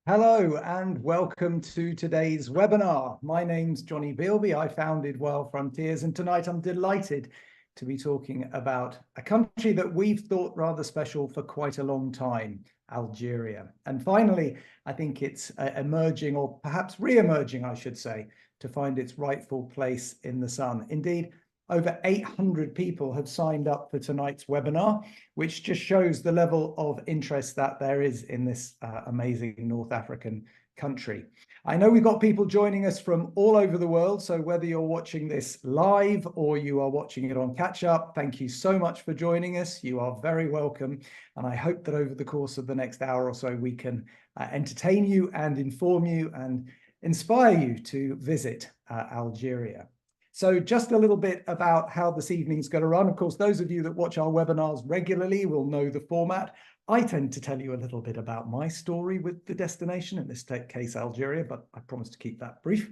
Hello and welcome to today's webinar. My name's Jonny Bilby. I founded Wild Frontiers, and tonight I'm delighted to be talking about a country that we've thought rather special for quite a long time, Algeria. And finally, I think it's emerging, or perhaps re-emerging, I should say, to find its rightful place in the sun. Indeed, over 800 people have signed up for tonight's webinar, which just shows the level of interest that there is in this amazing North African country. I know we've got people joining us from all over the world, so whether you're watching this live or you are watching it on catch-up, thank you so much for joining us. You are very welcome, and I hope that over the course of the next hour or so we can entertain you and inform you and inspire you to visit Algeria. So just a little bit about how this evening's going to run. Of course, those of you that watch our webinars regularly will know the format. I tend to tell you a little bit about my story with the destination, in this case, Algeria, but I promise to keep that brief.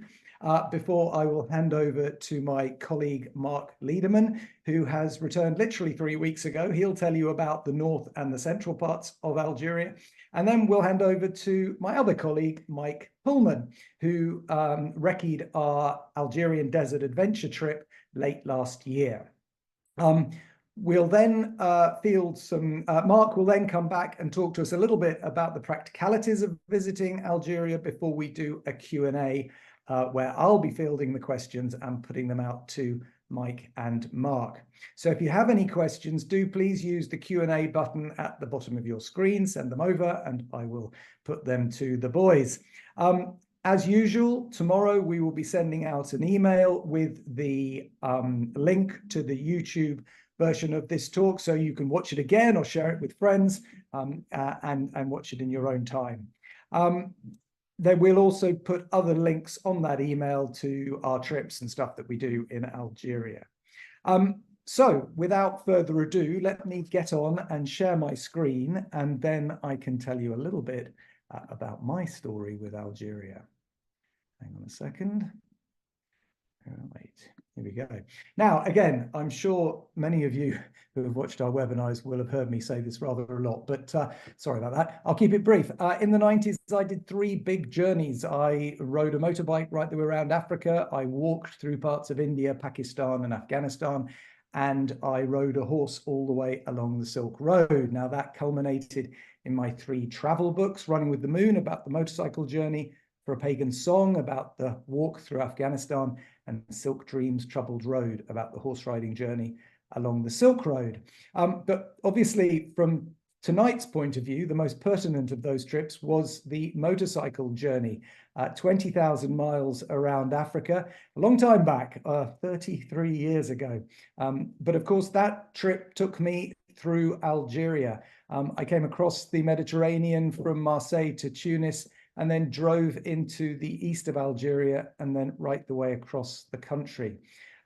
Before I will hand over to my colleague, Marc Liederman, who has returned literally 3 weeks ago. He'll tell you about the north and the central parts of Algeria. And then we'll hand over to my other colleague, Mike Pullman, who recce'd our Algerian desert adventure trip late last year. We'll then field some, Marc will then come back and talk to us a little bit about the practicalities of visiting Algeria before we do a Q&A where I'll be fielding the questions and putting them out to Mike and Marc. So if you have any questions, do please use the Q&A button at the bottom of your screen, send them over, and I will put them to the boys. As usual, tomorrow we will be sending out an email with the link to the YouTube version of this talk, so you can watch it again or share it with friends and watch it in your own time. Then we'll also put other links on that email to our trips and stuff that we do in Algeria. So without further ado, let me get on and share my screen, and then I can tell you a little bit about my story with Algeria. Hang on a second. Wait, here we go. Now, again, I'm sure many of you who have watched our webinars will have heard me say this rather a lot, but sorry about that. I'll keep it brief. In the 90s, I did 3 big journeys. I rode a motorbike right the way around Africa. I walked through parts of India, Pakistan, and Afghanistan, and I rode a horse all the way along the Silk Road. Now, that culminated in my 3 travel books, Running with the Moon, about the motorcycle journey, For a Pagan Song, about the walk through Afghanistan, and Silk Dreams, Troubled Road, about the horse riding journey along the Silk Road. But obviously, from tonight's point of view, the most pertinent of those trips was the motorcycle journey, 20,000 miles around Africa, a long time back, 33 years ago. But of course, that trip took me through Algeria. I came across the Mediterranean from Marseille to Tunis, and then drove into the east of Algeria and then right the way across the country.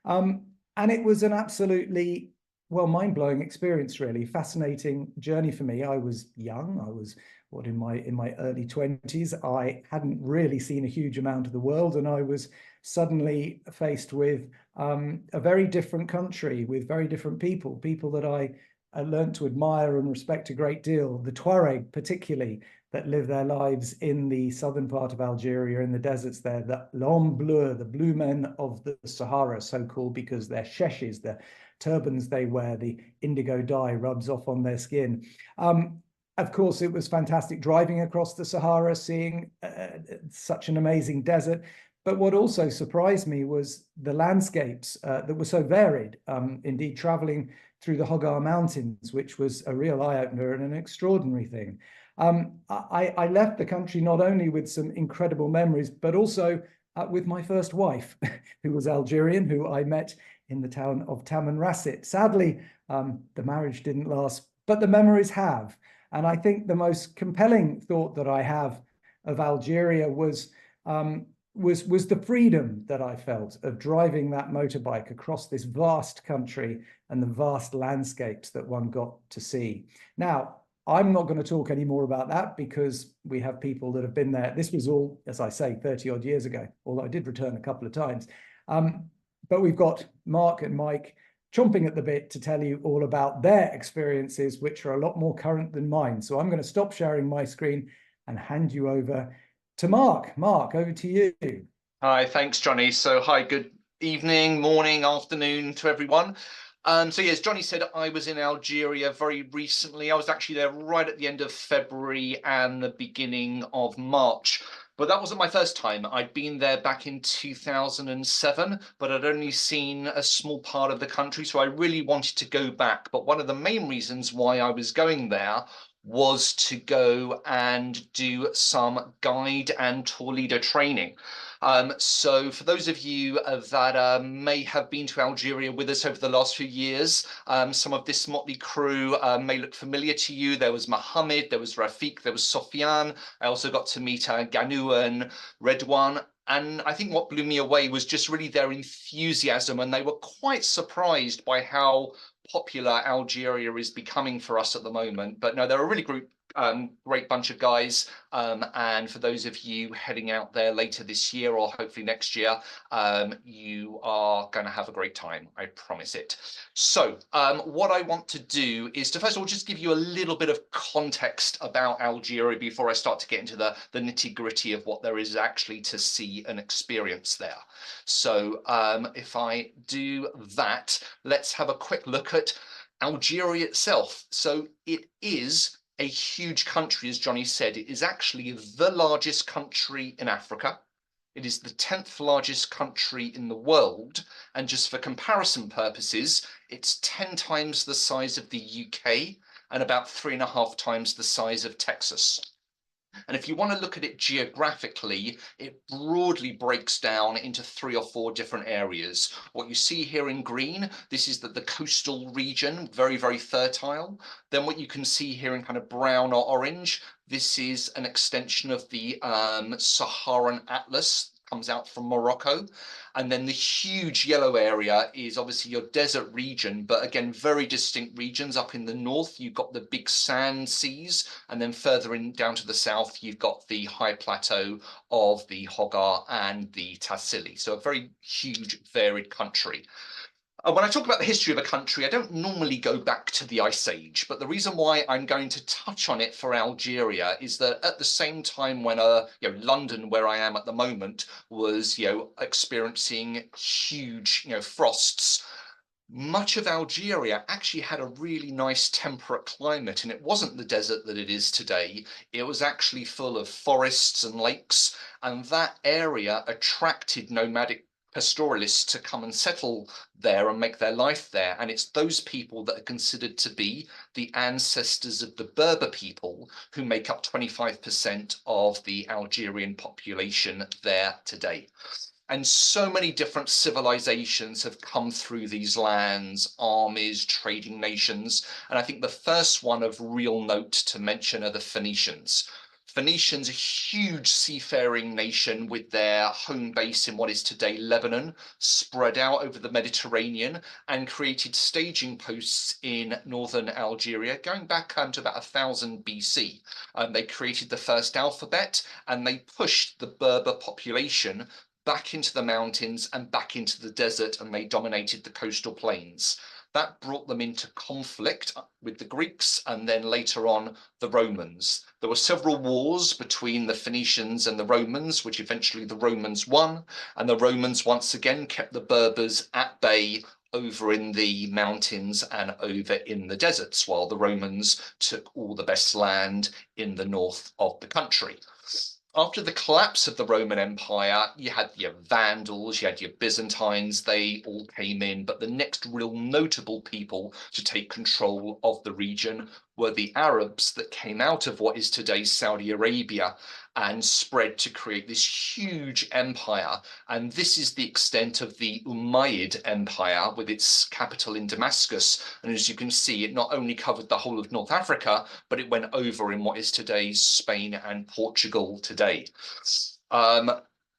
And it was an absolutely, well, mind-blowing experience, really. Fascinating journey for me. I was young. I was, in my early 20s. I hadn't really seen a huge amount of the world, and I was suddenly faced with a very different country with very different people that I learned to admire and respect a great deal. The Tuareg, particularly, that live their lives in the southern part of Algeria, in the deserts there, the l'homme bleu, the blue men of the Sahara, so called because their sheshes, the turbans they wear, the indigo dye rubs off on their skin. Of course, it was fantastic driving across the Sahara, seeing such an amazing desert. But what also surprised me was the landscapes that were so varied. Indeed, traveling through the Hogar Mountains, which was a real eye-opener and an extraordinary thing. I left the country not only with some incredible memories, but also with my first wife, who was Algerian, who I met in the town of Tamanrasset. Sadly, the marriage didn't last, but the memories have. And I think the most compelling thought that I have of Algeria was the freedom that I felt of driving that motorbike across this vast country and the vast landscapes that one got to see. Now, I'm not going to talk any more about that because we have people that have been there. This was all, as I say, 30 odd years ago, although I did return a couple of times. But we've got Marc and Mike chomping at the bit to tell you all about their experiences, which are a lot more current than mine. So I'm going to stop sharing my screen and hand you over to Marc. Marc, over to you. Hi, thanks, Johnny. So, hi, good evening, morning, afternoon to everyone. So, yes, Johnny said I was in Algeria very recently. I was actually there right at the end of February and the beginning of March. But that wasn't my first time. I'd been there back in 2007, but I'd only seen a small part of the country. So I really wanted to go back. But one of the main reasons why I was going there was to go and do some guide and tour leader training. So for those of you that may have been to Algeria with us over the last few years, some of this motley crew may look familiar to you. There was Mohammed, there was Rafiq, there was Sofiane. I also got to meet Ganu and Redouane. And I think what blew me away was just really their enthusiasm, and they were quite surprised by how popular Algeria is becoming for us at the moment. But no, they're a really great bunch of guys. And for those of you heading out there later this year or hopefully next year, you are going to have a great time. I promise it. So what I want to do is to first of all just give you a little bit of context about Algeria before I start to get into the nitty-gritty of what there is actually to see and experience there. So if I do that, let's have a quick look at Algeria itself. So it is a huge country, as Johnny said. It is actually the largest country in Africa. It is the 10th largest country in the world. And just for comparison purposes, it's 10 times the size of the UK and about 3.5 times the size of Texas. And if you want to look at it geographically, it broadly breaks down into 3 or 4 different areas. What you see here in green, this is the coastal region, very, very fertile. Then what you can see here in kind of brown or orange, this is an extension of the Saharan Atlas, comes out from Morocco. And then the huge yellow area is obviously your desert region, but again, very distinct regions. Up in the north, you've got the big sand seas, and then further in down to the south, you've got the high plateau of the Hogar and the Tassili. So a very huge, varied country. When I talk about the history of a country, I don't normally go back to the Ice Age, but the reason why I'm going to touch on it for Algeria is that at the same time when London, where I am at the moment, was experiencing huge frosts, much of Algeria actually had a really nice temperate climate, and it wasn't the desert that it is today. It was actually full of forests and lakes, and that area attracted nomadic pastoralists to come and settle there and make their life there. And it's those people that are considered to be the ancestors of the Berber people who make up 25% of the Algerian population there today. And so many different civilizations have come through these lands, armies, trading nations. And I think the first one of real note to mention are the Phoenicians. Phoenicians, a huge seafaring nation with their home base in what is today Lebanon, spread out over the Mediterranean and created staging posts in northern Algeria, going back to about 1000 BC. They created the first alphabet, and they pushed the Berber population back into the mountains and back into the desert, and they dominated the coastal plains. That brought them into conflict with the Greeks and then later on the Romans. There were several wars between the Phoenicians and the Romans, which eventually the Romans won, and the Romans once again kept the Berbers at bay over in the mountains and over in the deserts, while the Romans took all the best land in the north of the country. After the collapse of the Roman Empire, you had your Vandals, you had your Byzantines, they all came in, but the next real notable people to take control of the region were the Arabs that came out of what is today Saudi Arabia and spread to create this huge empire. And this is the extent of the Umayyad Empire with its capital in Damascus. And as you can see, it not only covered the whole of North Africa, but it went over in what is today's Spain and Portugal today.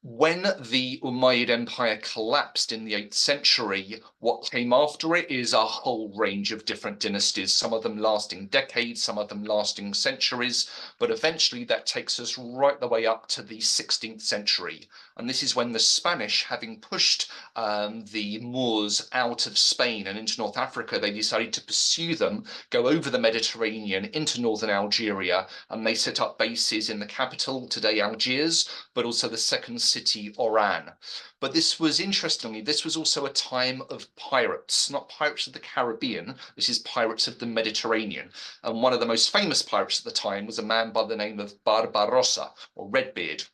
When the Umayyad Empire collapsed in the 8th century, what came after it is a whole range of different dynasties, some of them lasting decades, some of them lasting centuries, but eventually that takes us right the way up to the 16th century. And this is when the Spanish, having pushed the Moors out of Spain and into North Africa, they decided to pursue them, go over the Mediterranean into northern Algeria, and they set up bases in the capital, today Algiers, but also the second city, Oran. But this was, interestingly, this was also a time of pirates, not pirates of the Caribbean, this is pirates of the Mediterranean. And one of the most famous pirates at the time was a man by the name of Barbarossa, or Redbeard.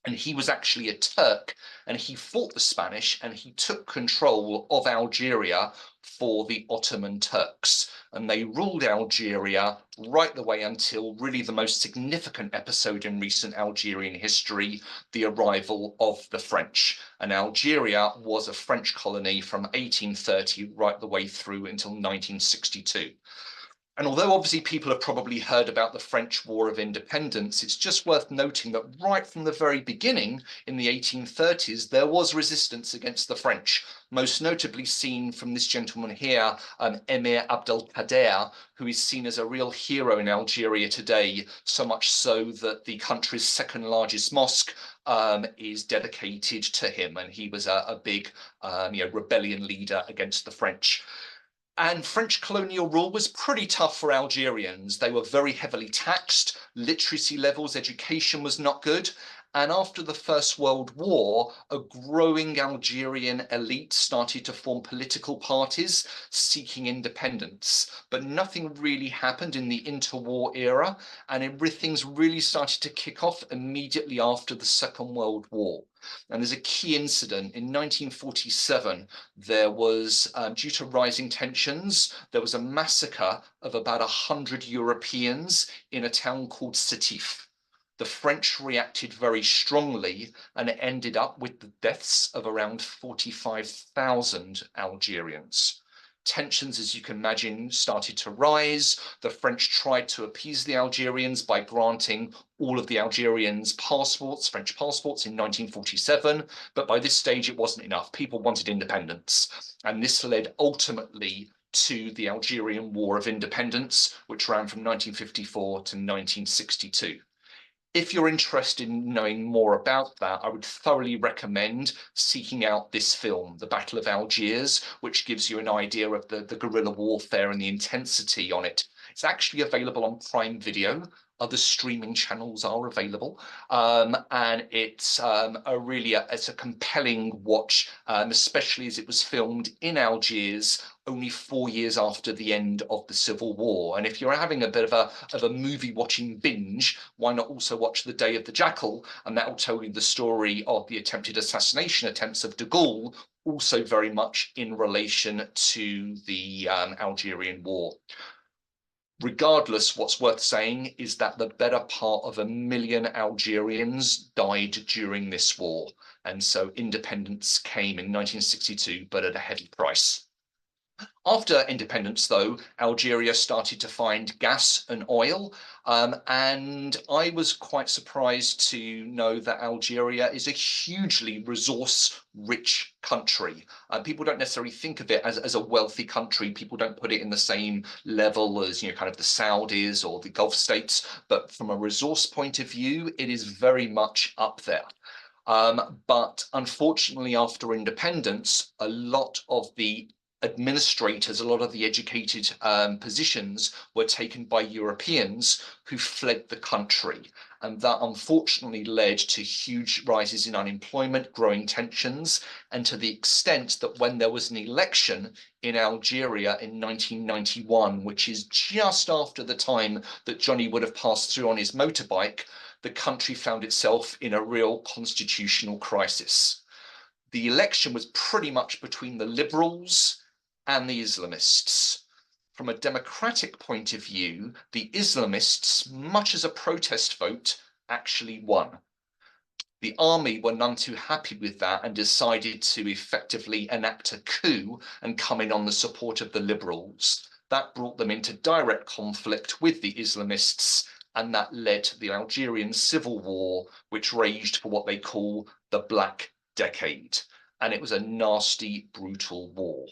And he was actually a Turk, and he fought the Spanish and he took control of Algeria for the Ottoman Turks. And they ruled Algeria right the way until really the most significant episode in recent Algerian history, the arrival of the French. And Algeria was a French colony from 1830 right the way through until 1962. And although obviously people have probably heard about the French War of Independence, it's just worth noting that right from the very beginning in the 1830s, there was resistance against the French, most notably seen from this gentleman here, Emir Abdelkader, who is seen as a real hero in Algeria today, so much so that the country's second largest mosque is dedicated to him, and he was a big rebellion leader against the French. And French colonial rule was pretty tough for Algerians. They were very heavily taxed, literacy levels, education was not good. And after the First World War, a growing Algerian elite started to form political parties seeking independence. But nothing really happened in the interwar era, and everything's really started to kick off immediately after the Second World War. And there's a key incident in 1947. There was, due to rising tensions, there was a massacre of about 100 Europeans in a town called Sétif. The French reacted very strongly, and it ended up with the deaths of around 45,000 Algerians. Tensions, as you can imagine, started to rise. The French tried to appease the Algerians by granting all of the Algerians passports, French passports, in 1947. But by this stage, it wasn't enough. People wanted independence. And this led ultimately to the Algerian War of Independence, which ran from 1954 to 1962. If you're interested in knowing more about that, I would thoroughly recommend seeking out this film, The Battle of Algiers, which gives you an idea of the guerrilla warfare and the intensity on it. It's actually available on Prime Video. Other streaming channels are available, and it's it's a compelling watch, especially as it was filmed in Algiers only 4 years after the end of the Civil War. And if you're having a bit of a movie watching binge, why not also watch The Day of the Jackal? And that will tell you the story of the attempted assassination attempts of de Gaulle, also very much in relation to the Algerian War. Regardless, what's worth saying is that the better part of 1 million Algerians died during this war. And so independence came in 1962, but at a heavy price. After independence, though, Algeria started to find gas and oil, and I was quite surprised to know that Algeria is a hugely resource-rich country. People don't necessarily think of it as a wealthy country. People don't put it in the same level as, kind of the Saudis or the Gulf states, but from a resource point of view, it is very much up there. But unfortunately, after independence, a lot of the administrators, a lot of the educated positions were taken by Europeans who fled the country. And that unfortunately led to huge rises in unemployment, growing tensions, and to the extent that when there was an election in Algeria in 1991, which is just after the time that Johnny would have passed through on his motorbike, the country found itself in a real constitutional crisis. The election was pretty much between the liberals and the Islamists. From a democratic point of view, the Islamists, much as a protest vote, actually won. The army were none too happy with that and decided to effectively enact a coup and come in on the support of the liberals. That brought them into direct conflict with the Islamists, and that led to the Algerian civil war, which raged for what they call the Black Decade. And it was a nasty, brutal war.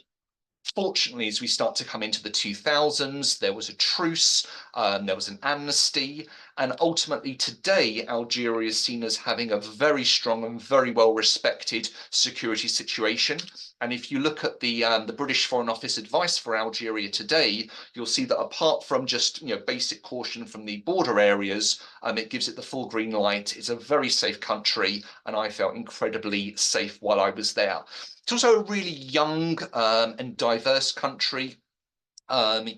Fortunately, as we start to come into the 2000s, there was a truce, there was an amnesty, and ultimately today, Algeria is seen as having a very strong and very well-respected security situation. And if you look at the British Foreign Office advice for Algeria today, you'll see that apart from just basic caution from the border areas, it gives it the full green light. It's a very safe country, and I felt incredibly safe while I was there. It's also a really young and diverse country.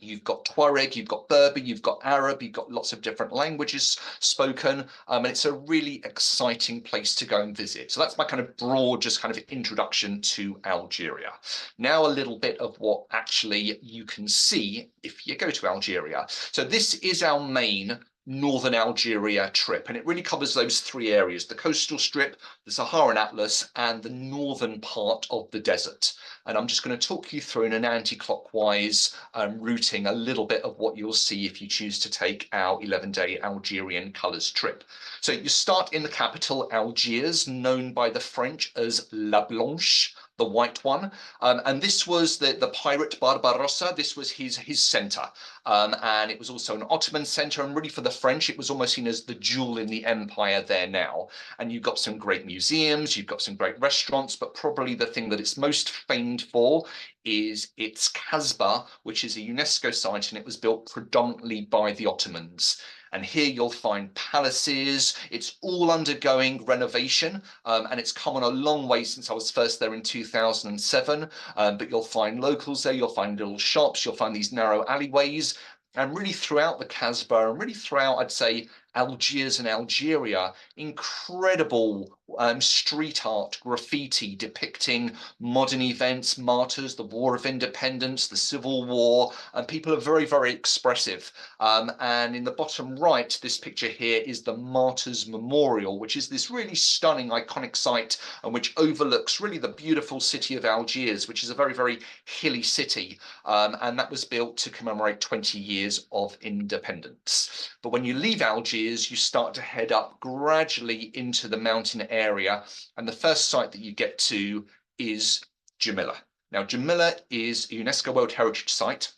You've got Tuareg, you've got Berber, you've got Arab, you've got lots of different languages spoken, and it's a really exciting place to go and visit. So that's my kind of broad, just kind of introduction to Algeria. Now a little bit of what actually you can see if you go to Algeria. So this is our main northern Algeria trip, and it really covers those three areas: the coastal strip, the Saharan Atlas, and the northern part of the desert. And I'm just going to talk you through in an anti-clockwise routing a little bit of what you'll see if you choose to take our 11-day Algerian colours trip. So you start in the capital, Algiers, known by the French as La Blanche, the white one. And this was the pirate Barbarossa. This was his centre. And it was also an Ottoman centre. And really for the French, it was almost seen as the jewel in the empire there now. And you've got some great museums, you've got some great restaurants, but probably the thing that it's most famed for is its Kasbah, which is a UNESCO site, and it was built predominantly by the Ottomans. And here you'll find palaces. It's all undergoing renovation, and it's come on a long way since I was first there in 2007. But you'll find locals there, you'll find little shops, you'll find these narrow alleyways. And really throughout the Kasbah, and really throughout, I'd say, Algiers and Algeria, incredible street art, graffiti depicting modern events, martyrs, the War of Independence, the Civil War, and people are very, very expressive. And in the bottom right, this picture here is the Martyrs Memorial, which is this really stunning, iconic site, and which overlooks really the beautiful city of Algiers, which is a very, very hilly city. And that was built to commemorate 20 years of independence. But when you leave Algiers, you start to head up gradually into the mountain area, and the first site that you get to is Jamila. Now, Jamila is a UNESCO World Heritage Site.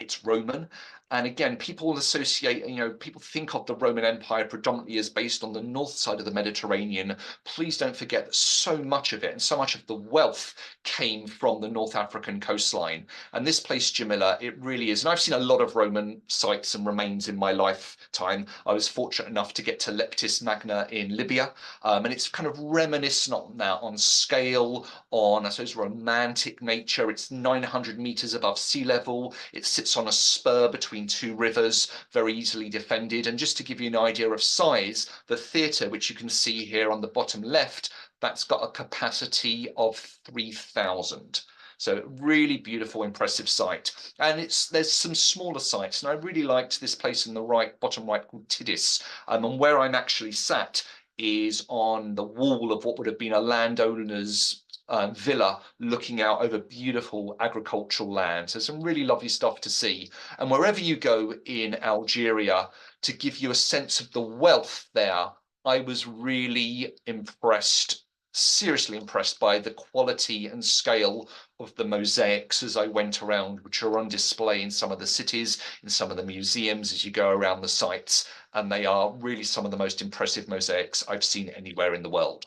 It's Roman. And again, people associate, people think of the Roman Empire predominantly as based on the north side of the Mediterranean. Please don't forget that so much of it and so much of the wealth came from the North African coastline. And this place, Jamila, it really is. And I've seen a lot of Roman sites and remains in my lifetime. I was fortunate enough to get to Leptis Magna in Libya. And it's kind of reminiscent now on scale, on, I suppose, romantic nature. It's 900 meters above sea level. It sits on a spur between two rivers, very easily defended. And just to give you an idea of size, the theatre, which you can see here on the bottom left, that's got a capacity of 3,000. So really beautiful, impressive site. And there's some smaller sites. And I really liked this place in the bottom right called Tidis. And where I'm actually sat is on the wall of what would have been a landowner's villa looking out over beautiful agricultural land. So some really lovely stuff to see. And wherever you go in Algeria, to give you a sense of the wealth there, I was really impressed, seriously impressed by the quality and scale of the mosaics as I went around, which are on display in some of the cities, in some of the museums as you go around the sites. And they are really some of the most impressive mosaics I've seen anywhere in the world.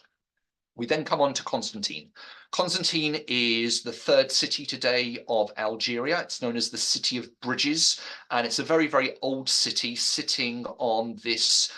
We then come on to Constantine. Constantine is the third city today of Algeria. It's known as the City of Bridges, and it's a very, very old city sitting on this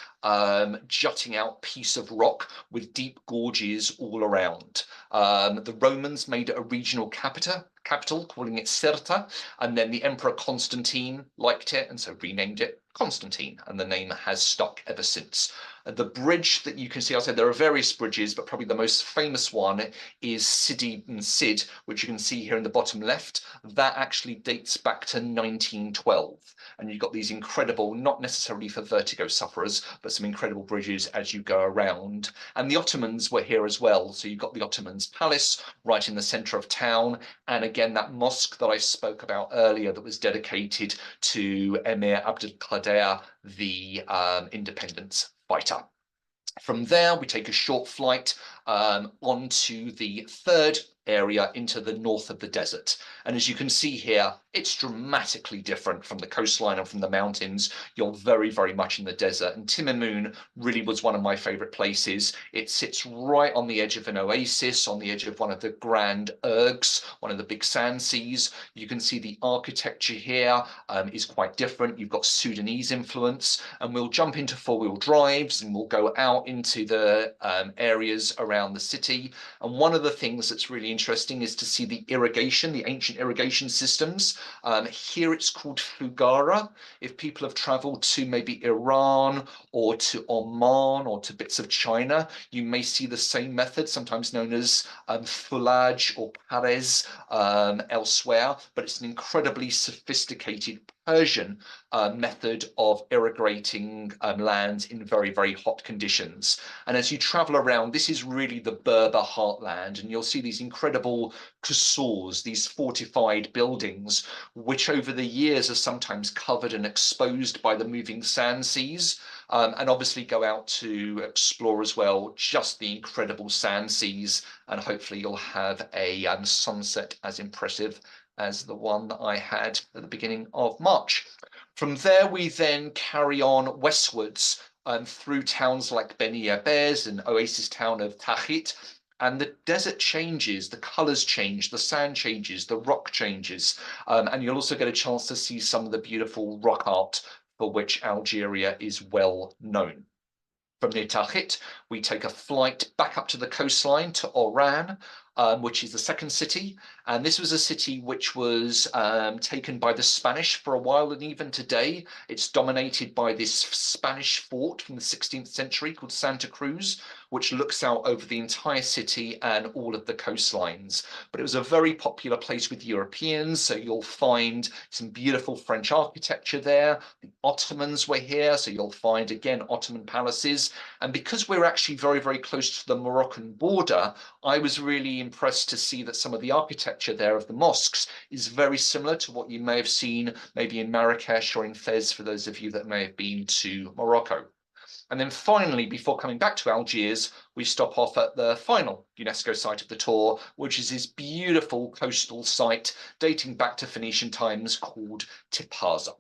jutting out piece of rock with deep gorges all around. The Romans made it a regional capital, calling it Cirta, and then the Emperor Constantine liked it and so renamed it Constantine, and the name has stuck ever since. The bridge that you can see, I said there are various bridges, but probably the most famous one is Sidi and Cid, which you can see here in the bottom left. That actually dates back to 1912. And you've got these incredible, not necessarily for vertigo sufferers, but some incredible bridges as you go around. And the Ottomans were here as well. So you've got the Ottomans' palace right in the center of town. And again, that mosque that I spoke about earlier that was dedicated to Emir Abdelkader, the independence fighter. From there, we take a short flight onto the third area into the north of the desert. And as you can see here, it's dramatically different from the coastline and from the mountains. You're very, very much in the desert. And Timimun really was one of my favorite places. It sits right on the edge of an oasis, on the edge of one of the grand ergs, one of the big sand seas. You can see the architecture here is quite different. You've got Sudanese influence, and we'll jump into four-wheel drives and we'll go out into the areas around the city. And one of the things that's really interesting is to see the irrigation, the ancient irrigation systems. Here it's called Fugara. If people have traveled to maybe Iran or to Oman or to bits of China, you may see the same method, sometimes known as Fulaj or Pares elsewhere, but it's an incredibly sophisticated Persian method of irrigating lands in very, very hot conditions. And as you travel around, this is really the Berber heartland, and you'll see these incredible qusurs, these fortified buildings, which over the years are sometimes covered and exposed by the moving sand seas. And obviously go out to explore as well, just the incredible sand seas, and hopefully you'll have a sunset as impressive as the one that I had at the beginning of March. From there, we then carry on westwards through towns like Beni Yabez and oasis town of Tahit. And the desert changes, the colors change, the sand changes, the rock changes. And you'll also get a chance to see some of the beautiful rock art for which Algeria is well known. From near Tahit, we take a flight back up to the coastline to Oran, which is the second city. And this was a city which was taken by the Spanish for a while, and even today it's dominated by this Spanish fort from the 16th century called Santa Cruz, which looks out over the entire city and all of the coastlines. But it was a very popular place with Europeans, so you'll find some beautiful French architecture there. The Ottomans were here, so you'll find, again, Ottoman palaces. And because we're actually very, very close to the Moroccan border, I was really impressed to see that some of the architecture there of the mosques is very similar to what you may have seen maybe in Marrakesh or in Fez, for those of you that may have been to Morocco. And then finally, before coming back to Algiers, we stop off at the final UNESCO site of the tour, which is this beautiful coastal site dating back to Phoenician times called Tipaza.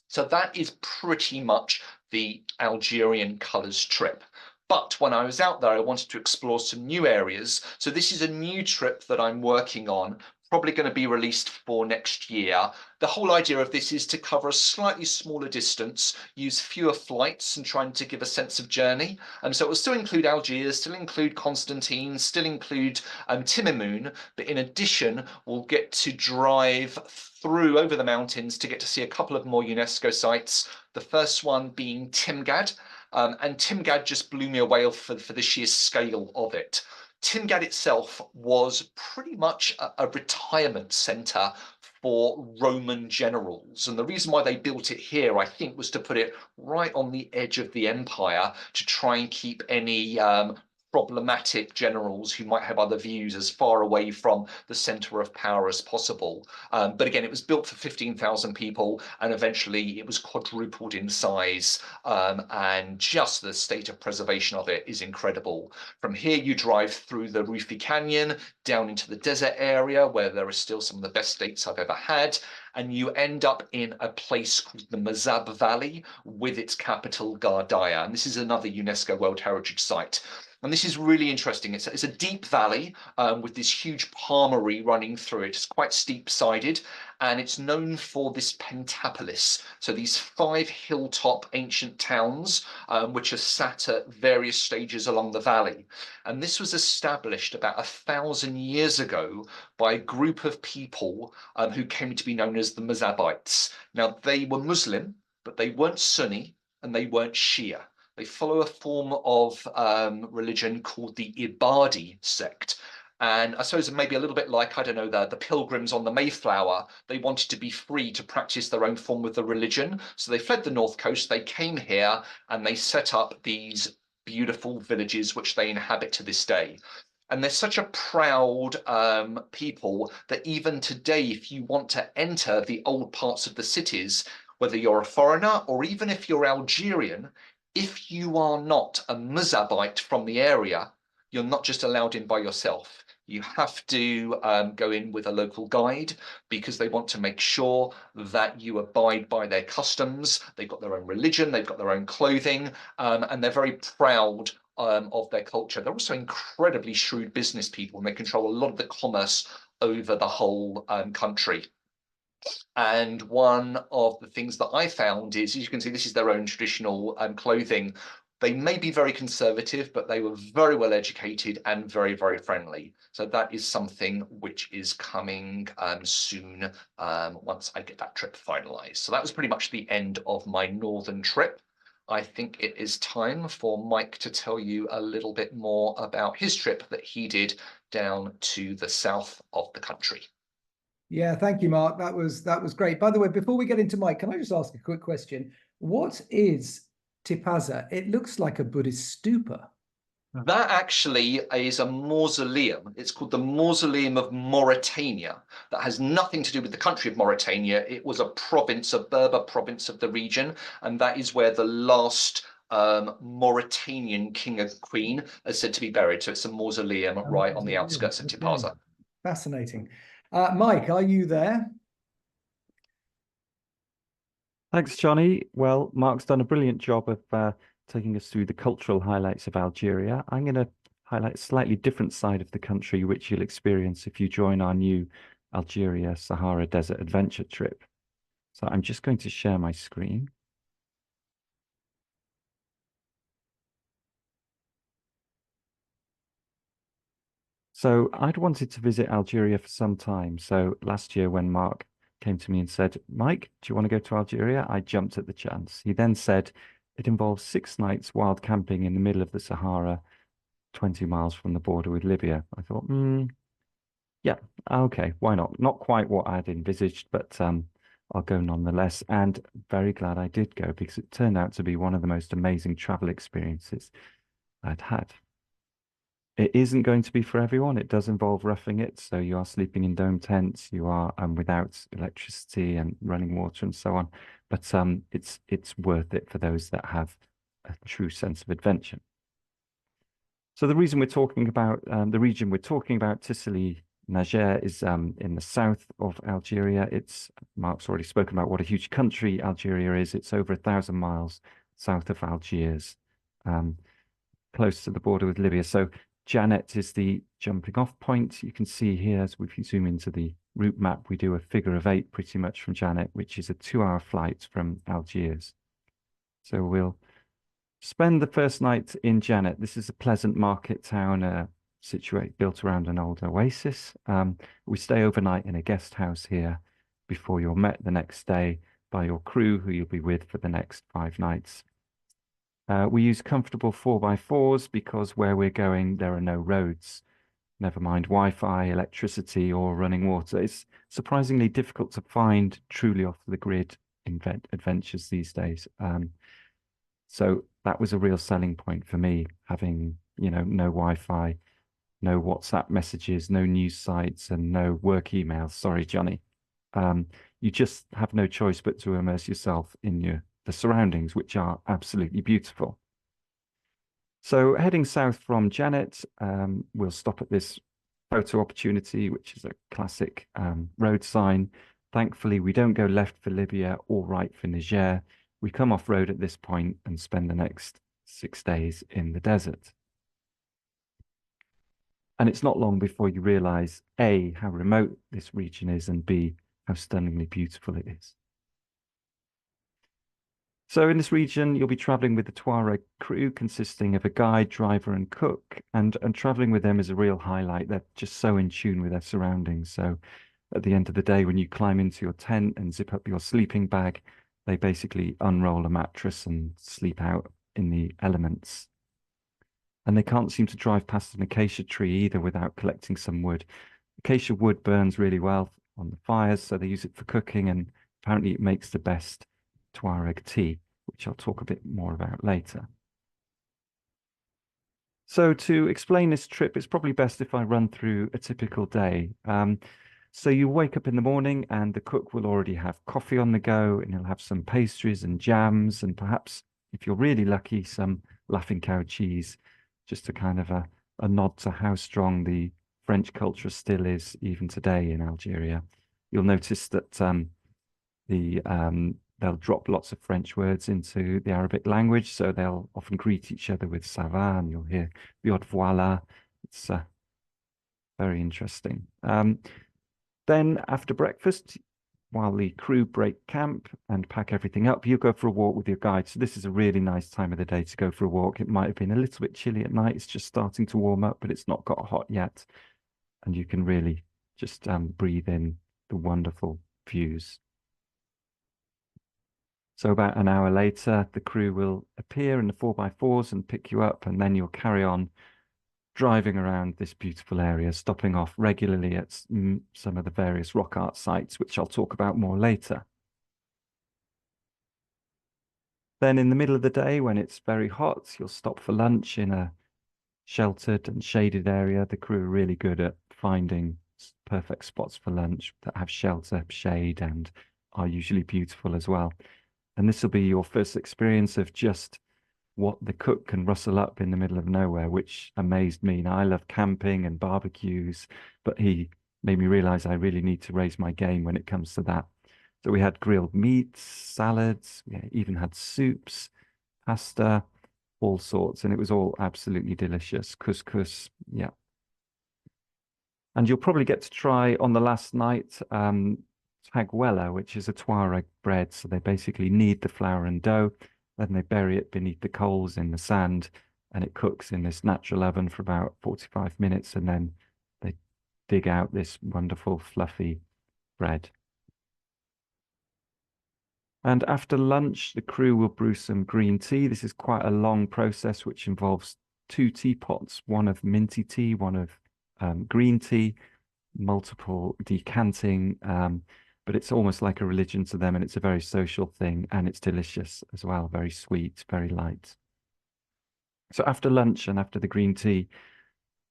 So that is pretty much the Algerian colours trip. But when I was out there, I wanted to explore some new areas. So this is a new trip that I'm working on, probably going to be released for next year. The whole idea of this is to cover a slightly smaller distance, use fewer flights, and trying to give a sense of journey. So it will still include Algiers, still include Constantine, still include Timimun, but in addition, we'll get to drive through over the mountains to get to see a couple of more UNESCO sites. The first one being Timgad. And Timgad just blew me away for the sheer scale of it. Timgad itself was pretty much a retirement centre for Roman generals. And the reason why they built it here, I think, was to put it right on the edge of the empire to try and keep any problematic generals who might have other views as far away from the center of power as possible. But again, it was built for 15,000 people, and eventually it was quadrupled in size. And just the state of preservation of it is incredible. From here, you drive through the Rufi Canyon down into the desert area, where there are still some of the best dates I've ever had. And you end up in a place called the Mazab Valley with its capital, Gardaya. And this is another UNESCO World Heritage Site. And this is really interesting. It's a deep valley with this huge palmery running through it. It's quite steep-sided, and it's known for this pentapolis. So these 5 hilltop ancient towns, which are sat at various stages along the valley. And this was established about 1,000 years ago by a group of people who came to be known as the Mazabites. Now, they were Muslim, but they weren't Sunni, and they weren't Shia. They follow a form of religion called the Ibadi sect. And I suppose maybe a little bit like, I don't know, the pilgrims on the Mayflower. They wanted to be free to practice their own form of the religion. So they fled the North Coast, they came here, and they set up these beautiful villages which they inhabit to this day. And they're such a proud people that even today, if you want to enter the old parts of the cities, whether you're a foreigner or even if you're Algerian, If you are not a Muzabite from the area, you're not just allowed in by yourself. You have to go in with a local guide because they want to make sure that you abide by their customs. They've got their own religion, they've got their own clothing, and they're very proud of their culture. They're also incredibly shrewd business people, and they control a lot of the commerce over the whole country. And one of the things that I found is, as you can see, this is their own traditional clothing. They may be very conservative, but they were very well educated and very, very friendly. So that is something which is coming soon once I get that trip finalized. So that was pretty much the end of my northern trip. I think it is time for Mike to tell you a little bit more about his trip that he did down to the south of the country. Yeah, thank you, Mark. That was great. By the way, before we get into Mike, can I just ask a quick question? What is Tipaza? It looks like a Buddhist stupa. That actually is a mausoleum. It's called the Mausoleum of Mauritania. That has nothing to do with the country of Mauritania. It was a province, a Berber province of the region, and that is where the last Mauritanian king and queen is said to be buried. So it's a mausoleum right on the outskirts of Tipaza. Fascinating. Mike, are you there? Thanks, Johnny. Well, Mark's done a brilliant job of taking us through the cultural highlights of Algeria. I'm going to highlight a slightly different side of the country, which you'll experience if you join our new Algeria Sahara Desert Adventure trip. So I'm just going to share my screen. So I'd wanted to visit Algeria for some time. So last year when Mark came to me and said, Mike, do you want to go to Algeria? I jumped at the chance. He then said, it involves 6 nights wild camping in the middle of the Sahara, 20 miles from the border with Libya. I thought, yeah, okay, why not? Not quite what I'd envisaged, but I'll go nonetheless. And very glad I did go because it turned out to be one of the most amazing travel experiences I'd had. It isn't going to be for everyone. It does involve roughing it. So you are sleeping in dome tents, you are without electricity and running water and so on. But it's worth it for those that have a true sense of adventure. So the reason we're talking about the region we're talking about, Sicily, Niger, is in the south of Algeria. Mark's already spoken about what a huge country Algeria is. It's over 1,000 miles south of Algiers, close to the border with Libya. So Janet is the jumping off point. You can see here, as if you zoom into the route map, we do a figure of 8 pretty much from Janet, which is a 2-hour flight from Algiers. So we'll spend the first night in Janet. This is a pleasant market town built around an old oasis. We stay overnight in a guest house here before you're met the next day by your crew, who you'll be with for the next 5 nights. We use comfortable 4x4s because where we're going, there are no roads, never mind Wi-Fi, electricity, or running water. It's surprisingly difficult to find truly off-the-grid adventures these days. So that was a real selling point for me, having, no Wi-Fi, no WhatsApp messages, no news sites, and no work emails. Sorry, Johnny. You just have no choice but to immerse yourself in the surroundings, which are absolutely beautiful. So heading south from Janet, we'll stop at this photo opportunity, which is a classic road sign. Thankfully, we don't go left for Libya or right for Niger. We come off road at this point and spend the next 6 days in the desert. And it's not long before you realize, A, how remote this region is, and B, how stunningly beautiful it is. So in this region, you'll be traveling with the Tuareg crew consisting of a guide, driver, and cook. And traveling with them is a real highlight. They're just so in tune with their surroundings. So at the end of the day, when you climb into your tent and zip up your sleeping bag, they basically unroll a mattress and sleep out in the elements. And they can't seem to drive past an acacia tree either without collecting some wood. Acacia wood burns really well on the fires, so they use it for cooking, and apparently it makes the best Tuareg tea, which I'll talk a bit more about later. So to explain this trip, it's probably best if I run through a typical day. So you wake up in the morning and the cook will already have coffee on the go, and he'll have some pastries and jams and perhaps if you're really lucky, some Laughing Cow cheese, just a kind of a nod to how strong the French culture still is even today in Algeria. You'll notice that they'll drop lots of French words into the Arabic language, so they'll often greet each other with ça va, and you'll hear the odd voilà. It's very interesting. Then after breakfast, while the crew break camp and pack everything up, you go for a walk with your guide. So this is a really nice time of the day to go for a walk. It might have been a little bit chilly at night. It's just starting to warm up, but it's not got hot yet. And you can really just breathe in the wonderful views. So about an hour later, the crew will appear in the 4x4s and pick you up, and then you'll carry on driving around this beautiful area, stopping off regularly at some of the various rock art sites, which I'll talk about more later. Then in the middle of the day, when it's very hot, you'll stop for lunch in a sheltered and shaded area. The crew are really good at finding perfect spots for lunch that have shelter, shade, and are usually beautiful as well. And this will be your first experience of just what the cook can rustle up in the middle of nowhere, which amazed me. Now, I love camping and barbecues, but he made me realize I really need to raise my game when it comes to that. So we had grilled meats, salads, we even had soups, pasta, all sorts, and it was all absolutely delicious. Couscous, yeah. And you'll probably get to try on the last night tagwella, which is a Tuareg bread. So they basically knead the flour and dough, then they bury it beneath the coals in the sand, and it cooks in this natural oven for about 45 minutes, and then they dig out this wonderful fluffy bread. And after lunch, the crew will brew some green tea. This is quite a long process, which involves 2 teapots, one of minty tea, one of green tea, multiple decanting, but it's almost like a religion to them, and it's a very social thing, and it's delicious as well, very sweet, very light. So after lunch and after the green tea,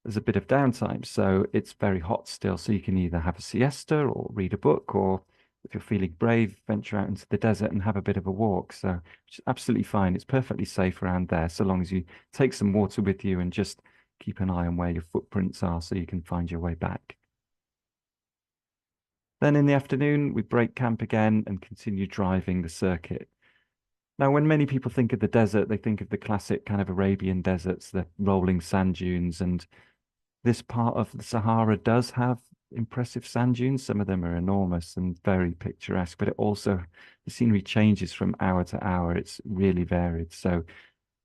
there's a bit of downtime. So it's very hot still, so you can either have a siesta or read a book, or if you're feeling brave, venture out into the desert and have a bit of a walk. So which is absolutely fine. It's perfectly safe around there, so long as you take some water with you and just keep an eye on where your footprints are so you can find your way back. Then in the afternoon, we break camp again and continue driving the circuit. Now, when many people think of the desert, they think of the classic kind of Arabian deserts, the rolling sand dunes, and this part of the Sahara does have impressive sand dunes. Some of them are enormous and very picturesque, but it also, the scenery changes from hour to hour. It's really varied. So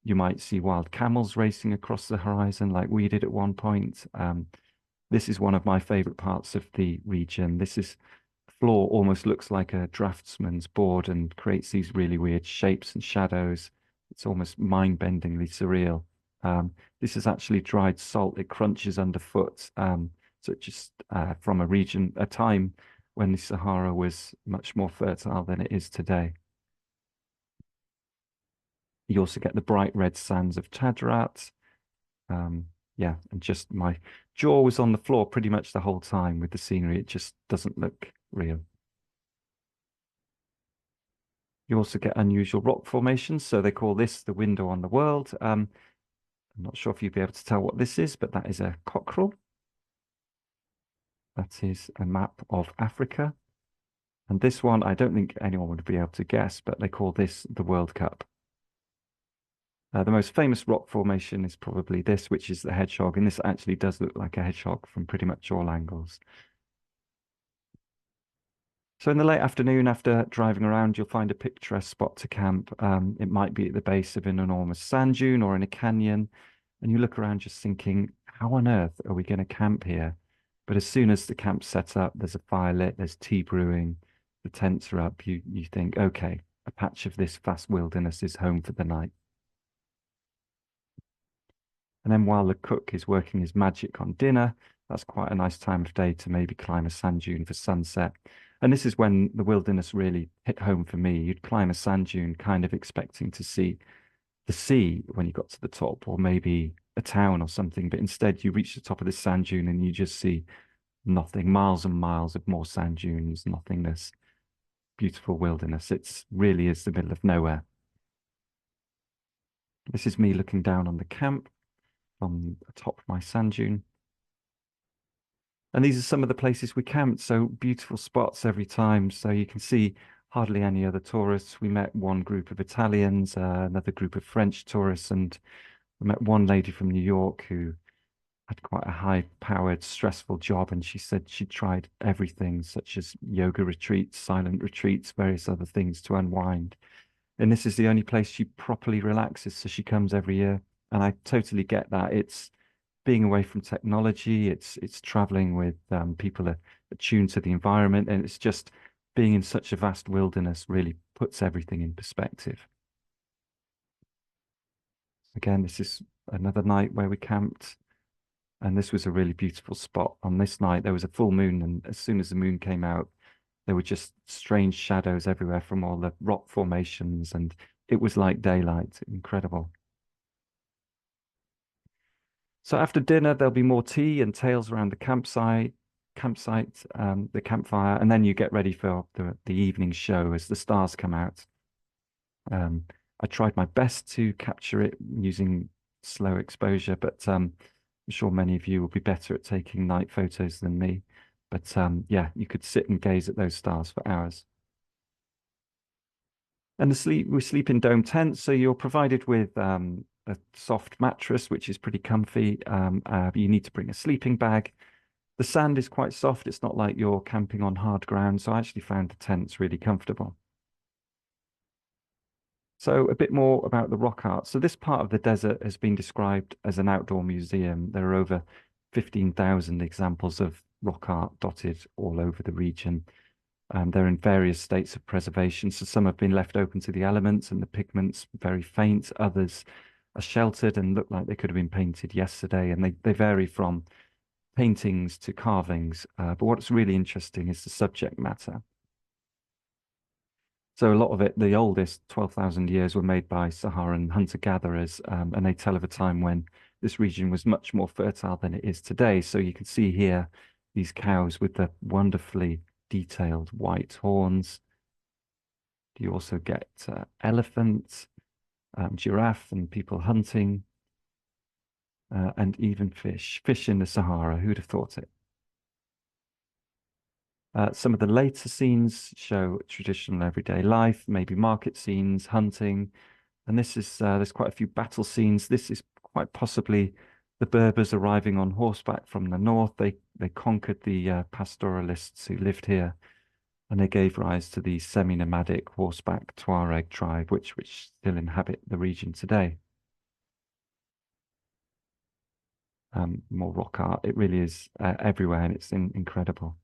you might see wild camels racing across the horizon like we did at one point. This is one of my favorite parts of the region. The floor almost looks like a draftsman's board and creates these really weird shapes and shadows. It's almost mind-bendingly surreal. This is actually dried salt. It crunches underfoot. So it just from a time when the Sahara was much more fertile than it is today. You also get the bright red sands of Tadrat. Yeah, and just my jaw was on the floor pretty much the whole time with the scenery. It just doesn't look real. You also get unusual rock formations, so they call this the window on the world. I'm not sure if you'd be able to tell what this is, but that is a cockerel. That is a map of Africa. And this one, I don't think anyone would be able to guess, but they call this the World Cup. The most famous rock formation is probably this, which is the hedgehog. And this actually does look like a hedgehog from pretty much all angles. So in the late afternoon, after driving around, you'll find a picturesque spot to camp. It might be at the base of an enormous sand dune or in a canyon. And you look around just thinking, how on earth are we going to camp here? But as soon as the camp's set up, there's a fire lit, there's tea brewing, the tents are up, you think, okay, a patch of this vast wilderness is home for the night. And then while the cook is working his magic on dinner, that's quite a nice time of day to maybe climb a sand dune for sunset. And this is when the wilderness really hit home for me. You'd climb a sand dune kind of expecting to see the sea when you got to the top, or maybe a town or something. But instead you reach the top of this sand dune and you just see nothing, miles and miles of more sand dunes, nothingness, beautiful wilderness. It really is the middle of nowhere. This is me looking down on the camp from atop my sand dune. And these are some of the places we camped. So beautiful spots every time. So you can see hardly any other tourists. We met one group of Italians, another group of French tourists, and we met one lady from New York who had quite a high-powered, stressful job, and she said she tried everything, such as yoga retreats, silent retreats, various other things to unwind. And this is the only place she properly relaxes, so she comes every year. And I totally get that. It's being away from technology, it's traveling with people attuned to the environment, and it's just being in such a vast wilderness really puts everything in perspective. Again, this is another night where we camped. And this was a really beautiful spot. On this night, there was a full moon, and as soon as the moon came out, there were just strange shadows everywhere from all the rock formations, and it was like daylight. Incredible. So after dinner, there'll be more tea and tales around the campsite, the campfire, and then you get ready for the evening show as the stars come out. I tried my best to capture it using slow exposure, but I'm sure many of you will be better at taking night photos than me. But yeah, you could sit and gaze at those stars for hours. And we sleep in dome tents, so you're provided with a soft mattress, which is pretty comfy. You need to bring a sleeping bag. The sand is quite soft. It's not like you're camping on hard ground, so I actually found the tents really comfortable. So a bit more about the rock art. So this part of the desert has been described as an outdoor museum. There are over 15,000 examples of rock art dotted all over the region. They're in various states of preservation. So some have been left open to the elements and the pigments very faint. Others are sheltered and look like they could have been painted yesterday. And they vary from paintings to carvings. But what's really interesting is the subject matter. So a lot of it, the oldest 12,000 years, were made by Saharan hunter-gatherers, and they tell of a time when this region was much more fertile than it is today. So you can see here these cows with the wonderfully detailed white horns. You also get elephants, giraffe, and people hunting, and even fish in the Sahara. Who'd have thought it? Some of the later scenes show traditional everyday life, maybe market scenes, hunting, and this is there's quite a few battle scenes. This is quite possibly the Berbers arriving on horseback from the north. They conquered the pastoralists who lived here, and they gave rise to the semi-nomadic horseback Tuareg tribe, which still inhabit the region today. More rock art. It really is everywhere, and it's incredible.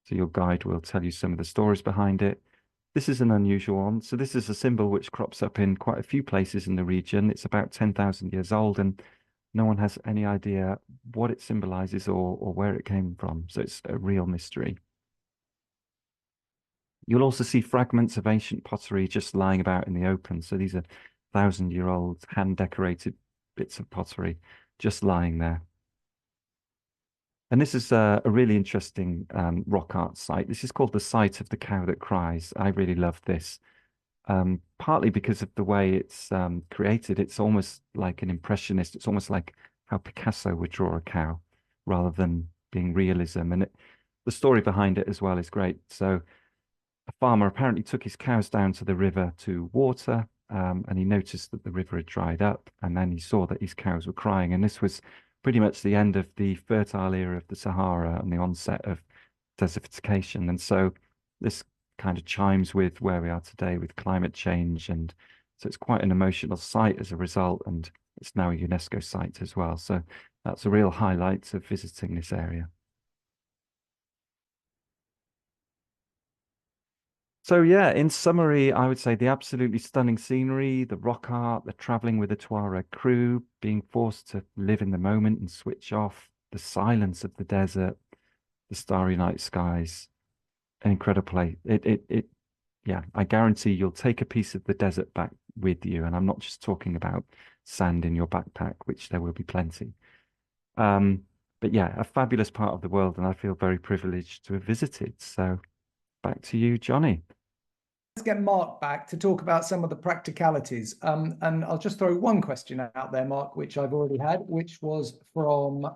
So your guide will tell you some of the stories behind it. This is an unusual one. So this is a symbol which crops up in quite a few places in the region. It's about 10,000 years old, and no one has any idea what it symbolizes or where it came from. So it's a real mystery. You'll also see fragments of ancient pottery just lying about in the open. So these are 1,000-year-old hand-decorated bits of pottery just lying there. And this is a really interesting rock art site. This is called the Site of the Cow That Cries. I really love this, partly because of the way it's created. It's almost like an impressionist. It's almost like how Picasso would draw a cow rather than being realism. And the story behind it as well is great. So a farmer apparently took his cows down to the river to water, and he noticed that the river had dried up, and then he saw that his cows were crying. And this was pretty much the end of the fertile era of the Sahara and the onset of desertification. And so this kind of chimes with where we are today with climate change. And so it's quite an emotional site as a result, and it's now a UNESCO site as well. So that's a real highlight of visiting this area. So yeah, in summary, I would say the absolutely stunning scenery, the rock art, the traveling with a Tuareg crew, being forced to live in the moment and switch off, the silence of the desert, the starry night skies, an incredible place. Yeah, I guarantee you'll take a piece of the desert back with you, and I'm not just talking about sand in your backpack, which there will be plenty. But yeah, a fabulous part of the world, and I feel very privileged to have visited. So back to you, Jonny. get Marc back to talk about some of the practicalities. And I'll just throw one question out there, Marc, which I've already had, which was from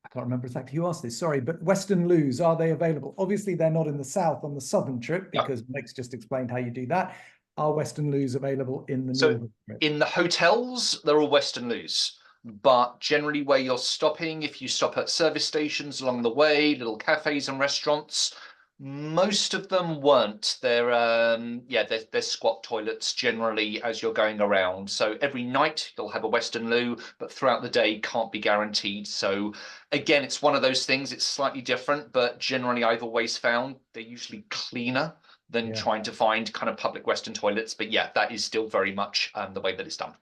I can't remember exactly who asked this, sorry, but Western loos, are they available? Obviously, they're not in the south on the southern trip because Mike's just explained how you do that. Are Western loos available in the northern trip? In the hotels, they're all Western loos. But generally where you're stopping, if you stop at service stations along the way, little cafes and restaurants, most of them weren't. They're squat toilets generally as you're going around. So every night you'll have a Western loo, but throughout the day can't be guaranteed. So again, it's one of those things, it's slightly different, but generally I've always found they're usually cleaner than trying to find kind of public Western toilets. But yeah, that is still very much the way that it's done.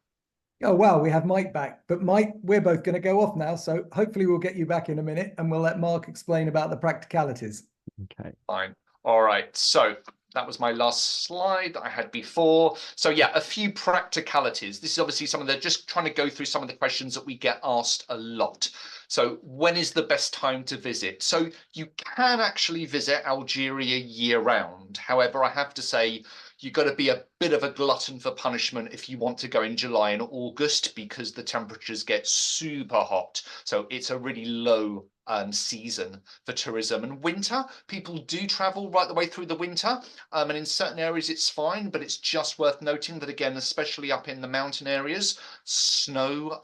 Oh, wow, we have Mike back. But Mike, we're both going to go off now. So hopefully we'll get you back in a minute and we'll let Marc explain about the practicalities. Okay. Fine. All right. So that was my last slide that I had before. So yeah, a few practicalities. This is obviously some of the, just trying to go through some of the questions that we get asked a lot. So when is the best time to visit? So you can actually visit Algeria year round. However, I have to say, you've got to be a bit of a glutton for punishment if you want to go in July and August because the temperatures get super hot. So it's a really low season for tourism. And winter, people do travel right the way through the winter. And in certain areas it's fine, but it's just worth noting that again, especially up in the mountain areas, snow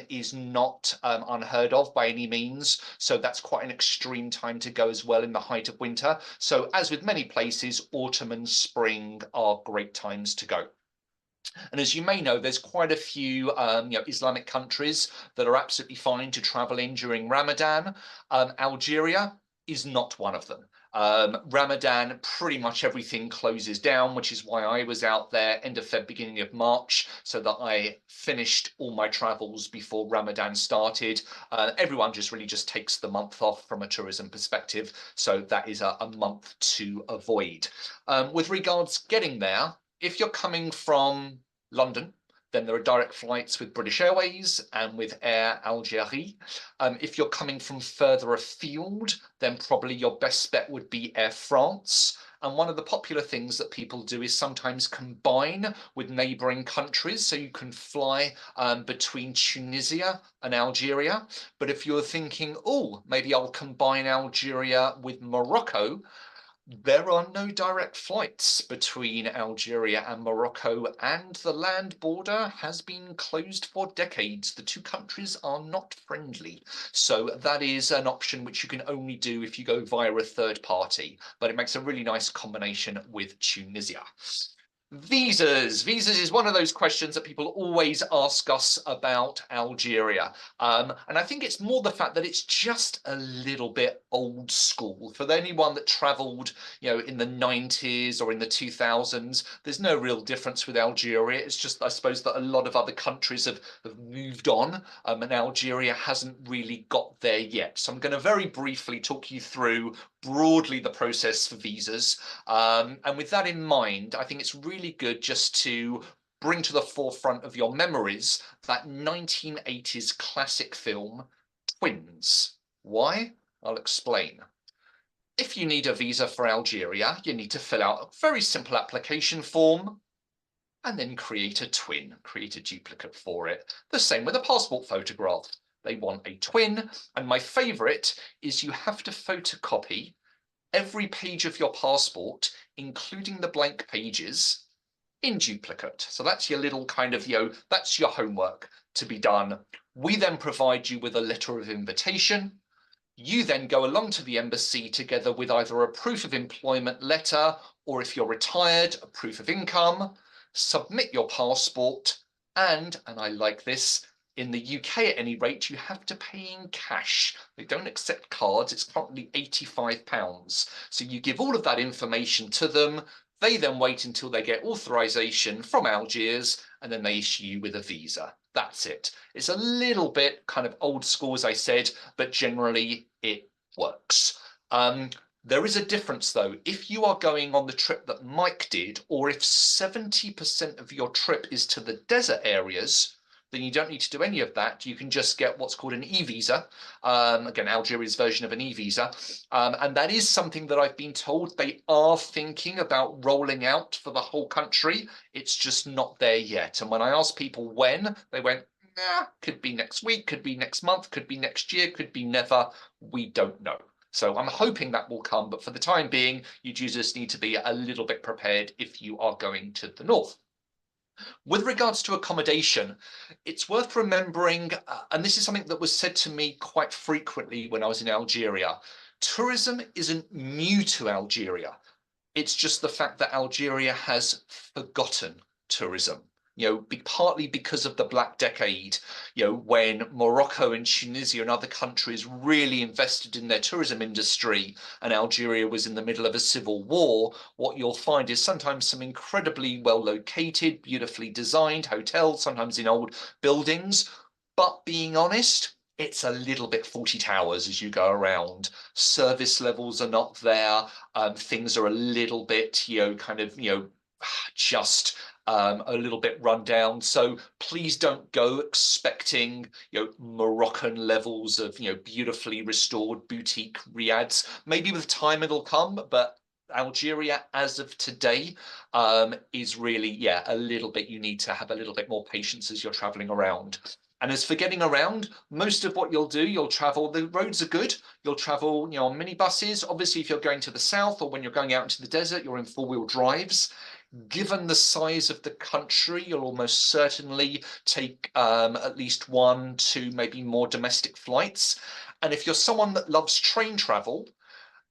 is not unheard of by any means. So that's quite an extreme time to go as well in the height of winter. So as with many places, autumn and spring are great times to go. And as you may know, there's quite a few Islamic countries that are absolutely fine to travel in during Ramadan. Algeria is not one of them. Ramadan, pretty much everything closes down, which is why I was out there end of Feb, beginning of March, so that I finished all my travels before Ramadan started. Everyone just takes the month off from a tourism perspective. So that is a month to avoid. With regards getting there, if you're coming from London, then there are direct flights with British Airways and with Air Algeria. If you're coming from further afield, then probably your best bet would be Air France. And one of the popular things that people do is sometimes combine with neighbouring countries. So you can fly between Tunisia and Algeria. But if you're thinking, oh, maybe I'll combine Algeria with Morocco, there are no direct flights between Algeria and Morocco, and the land border has been closed for decades. The two countries are not friendly. So that is an option which you can only do if you go via a third party, but it makes a really nice combination with Tunisia. Visas. Visas is one of those questions that people always ask us about Algeria. And I think it's more the fact that it's just a little bit old school. For anyone that traveled, in the 90s or in the 2000s, there's no real difference with Algeria. It's just, I suppose, that a lot of other countries have moved on, and Algeria hasn't really got there yet. So I'm going to very briefly talk you through broadly the process for visas. And with that in mind, I think it's really good just to bring to the forefront of your memories that 1980s classic film, Twins. Why? I'll explain. If you need a visa for Algeria, you need to fill out a very simple application form and then create a twin, create a duplicate for it. The same with a passport photograph. They want a twin, and my favorite is you have to photocopy every page of your passport, including the blank pages, in duplicate. So that's your little kind of, that's your homework to be done. We then provide you with a letter of invitation. You then go along to the embassy together with either a proof of employment letter, or if you're retired, a proof of income, submit your passport, and I like this, in the UK at any rate, you have to pay in cash. They don't accept cards. It's currently £85. So you give all of that information to them. They then wait until they get authorization from Algiers, and then they issue you with a visa. That's it. It's a little bit kind of old school, as I said, but generally it works. There is a difference, though. If you are going on the trip that Mike did, or if 70% of your trip is to the desert areas, then you don't need to do any of that. You can just get what's called an e-visa, again, Algeria's version of an e-visa. And that is something that I've been told they are thinking about rolling out for the whole country. It's just not there yet. And when I asked people when, they went, nah, could be next week, could be next month, could be next year, could be never. We don't know. So I'm hoping that will come, but for the time being, you just need to be a little bit prepared if you are going to the north. With regards to accommodation, it's worth remembering, and this is something that was said to me quite frequently when I was in Algeria, tourism isn't new to Algeria. It's just the fact that Algeria has forgotten tourism. Partly because of the Black Decade, when Morocco and Tunisia and other countries really invested in their tourism industry and Algeria was in the middle of a civil war, what you'll find is sometimes some incredibly well located, beautifully designed hotels, sometimes in old buildings. But being honest, it's a little bit Fawlty Towers as you go around. Service levels are not there. Things are a little bit, just a little bit run down. So please don't go expecting, Moroccan levels of, beautifully restored boutique riads. Maybe with time it'll come, but Algeria as of today is really, a little bit, you need to have a little bit more patience as you're traveling around. And as for getting around, most of what you'll do, you'll travel, the roads are good. You'll travel, on minibuses. Obviously, if you're going to the south or when you're going out into the desert, you're in four-wheel drives. Given the size of the country, you'll almost certainly take at least 1, 2, maybe more domestic flights. And if you're someone that loves train travel,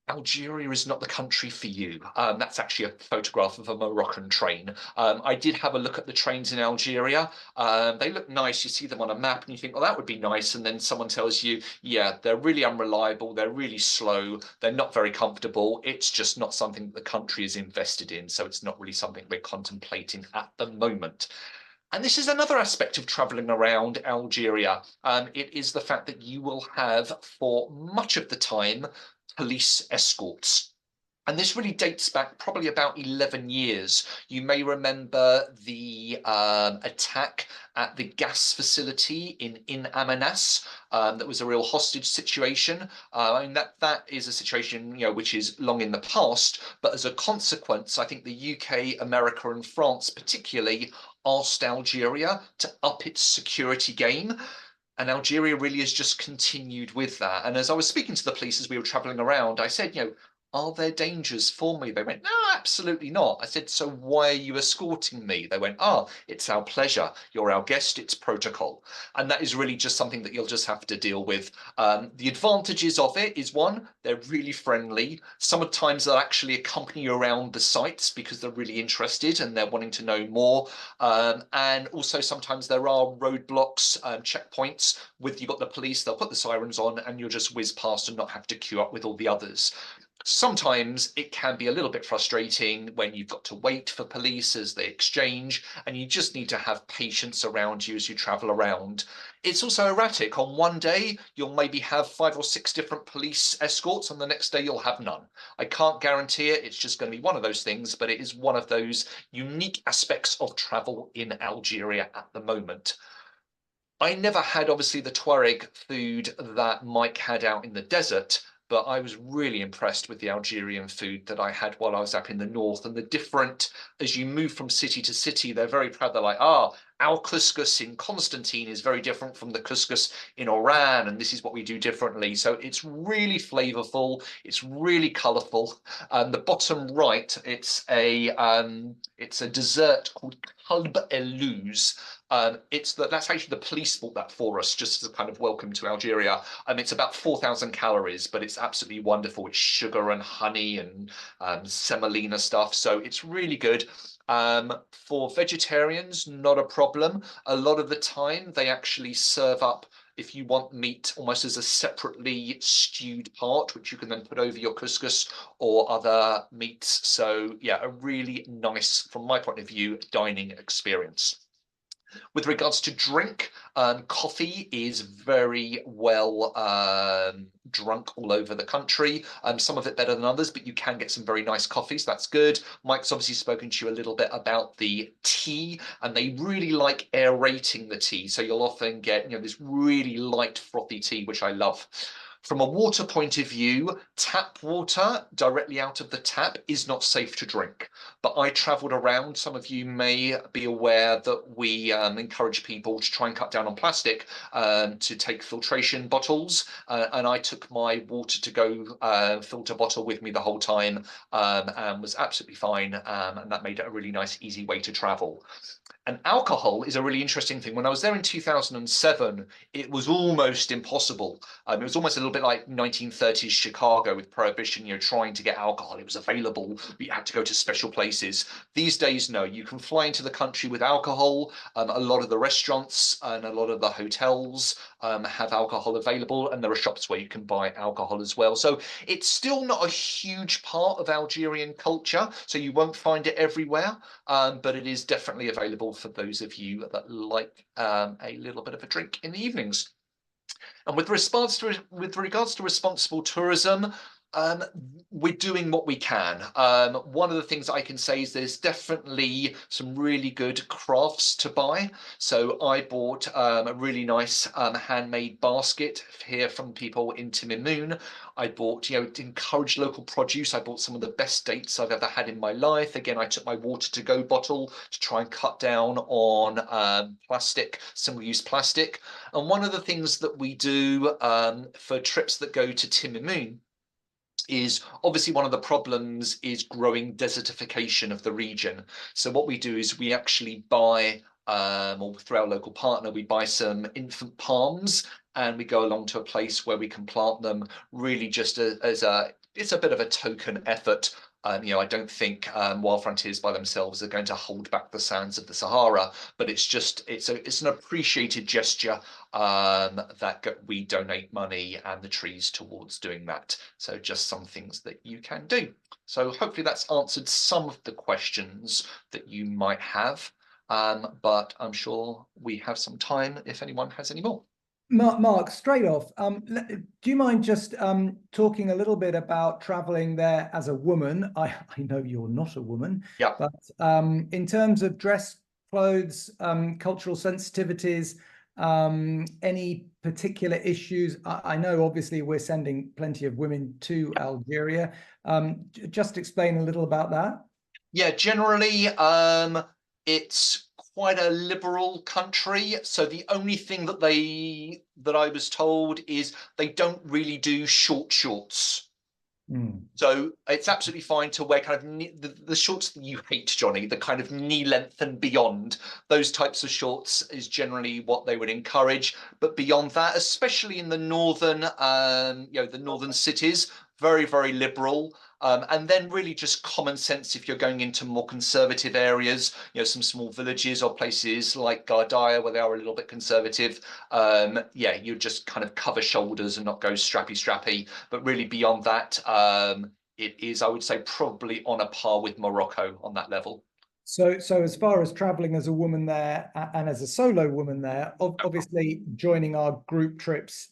Algeria is not the country for you. That's actually a photograph of a Moroccan train. I did have a look at the trains in Algeria. They look nice. You see them on a map and you think, well, that would be nice. And then someone tells you, yeah, they're really unreliable. They're really slow. They're not very comfortable. It's just not something that the country is invested in. So it's not really something we're contemplating at the moment. And this is another aspect of traveling around Algeria. It is the fact that you will have, for much of the time, police escorts. And this really dates back probably about 11 years. You may remember the attack at the gas facility in Amenas. That was a real hostage situation. And that is a situation which is long in the past, but as a consequence, I think the UK, America, and France particularly asked Algeria to up its security game. And Algeria really has just continued with that. And as I was speaking to the police as we were traveling around, I said, are there dangers for me? They went, no, absolutely not. I said, so why are you escorting me? They went, it's our pleasure. You're our guest. It's protocol. And that is really just something that you'll just have to deal with. The advantages of it is, one, they're really friendly. Sometimes they'll actually accompany you around the sites because they're really interested and they're wanting to know more. And also sometimes there are roadblocks, checkpoints with, you've got the police, they'll put the sirens on and you'll just whiz past and not have to queue up with all the others. Sometimes it can be a little bit frustrating when you've got to wait for police as they exchange, and you just need to have patience around you as you travel around. It's also erratic. On one day, you'll maybe have 5 or 6 different police escorts, and the next day you'll have none. I can't guarantee it. It's just going to be one of those things, but it is one of those unique aspects of travel in Algeria at the moment. I never had, obviously, the Tuareg food that Mike had out in the desert, but I was really impressed with the Algerian food that I had while I was up in the north, and the different, as you move from city to city, they're very proud. They're like, our couscous in Constantine is very different from the couscous in Oran, and this is what we do differently. So it's really flavorful. It's really colorful. The bottom right, it's a dessert called Kalb el-Luz. That's actually the police bought that for us, just as a kind of welcome to Algeria. It's about 4,000 calories, but it's absolutely wonderful. It's sugar and honey and semolina stuff, so it's really good. For vegetarians, not a problem. A lot of the time, they actually serve up, if you want meat, almost as a separately stewed part, which you can then put over your couscous or other meats. So yeah, a really nice, from my point of view, dining experience. With regards to drink, coffee is very well drunk all over the country. Some of it better than others, but you can get some very nice coffees. That's good. Mike's obviously spoken to you a little bit about the tea, and they really like aerating the tea. So you'll often get, this really light frothy tea, which I love. From a water point of view, tap water directly out of the tap is not safe to drink. But I travelled around. Some of you may be aware that we encourage people to try and cut down on plastic, to take filtration bottles. And I took my water to go filter bottle with me the whole time, and was absolutely fine. And that made it a really nice, easy way to travel. And alcohol is a really interesting thing. When I was there in 2007, it was almost impossible. It was almost a little bit like 1930s Chicago with prohibition, trying to get alcohol. It was available, but you had to go to special places. These days, no, you can fly into the country with alcohol. A lot of the restaurants and a lot of the hotels have alcohol available, and there are shops where you can buy alcohol as well. So it's still not a huge part of Algerian culture, so you won't find it everywhere, but it is definitely available for those of you that like a little bit of a drink in the evenings. And with regards to responsible tourism, we're doing what we can. One of the things I can say is there's definitely some really good crafts to buy. So I bought a really nice handmade basket here from people in Timimoon. I bought, to encourage local produce. I bought some of the best dates I've ever had in my life. Again, I took my water to go bottle to try and cut down on plastic, single-use plastic. And one of the things that we do for trips that go to Timimoon is obviously one of the problems is growing desertification of the region. So what we do is we actually buy, or through our local partner, we buy some infant palms, and we go along to a place where we can plant them, really just it's a bit of a token effort. I don't think Wild Frontiers by themselves are going to hold back the sands of the Sahara, but it's an appreciated gesture that we donate money and the trees towards doing that. So just some things that you can do. So hopefully that's answered some of the questions that you might have, but I'm sure we have some time if anyone has any more. Mark, straight off, do you mind just talking a little bit about traveling there as a woman? I know you're not a woman, yeah, but in terms of dress, clothes, cultural sensitivities, any particular issues? I know obviously we're sending plenty of women to Algeria. Just explain a little about that. Yeah, generally, it's quite a liberal country. So the only thing that I was told is they don't really do short shorts. So it's absolutely fine to wear kind of the shorts that you hate, Johnny, the kind of knee length and beyond. Those types of shorts is generally what they would encourage. But beyond that, especially in the northern, the northern cities, very, very liberal. And then really just common sense if you're going into more conservative areas, some small villages or places like Gardia where they are a little bit conservative. You just kind of cover shoulders and not go strappy. But really beyond that, it is, I would say, probably on a par with Morocco on that level. So as far as traveling as a woman there and as a solo woman there, obviously joining our group trips,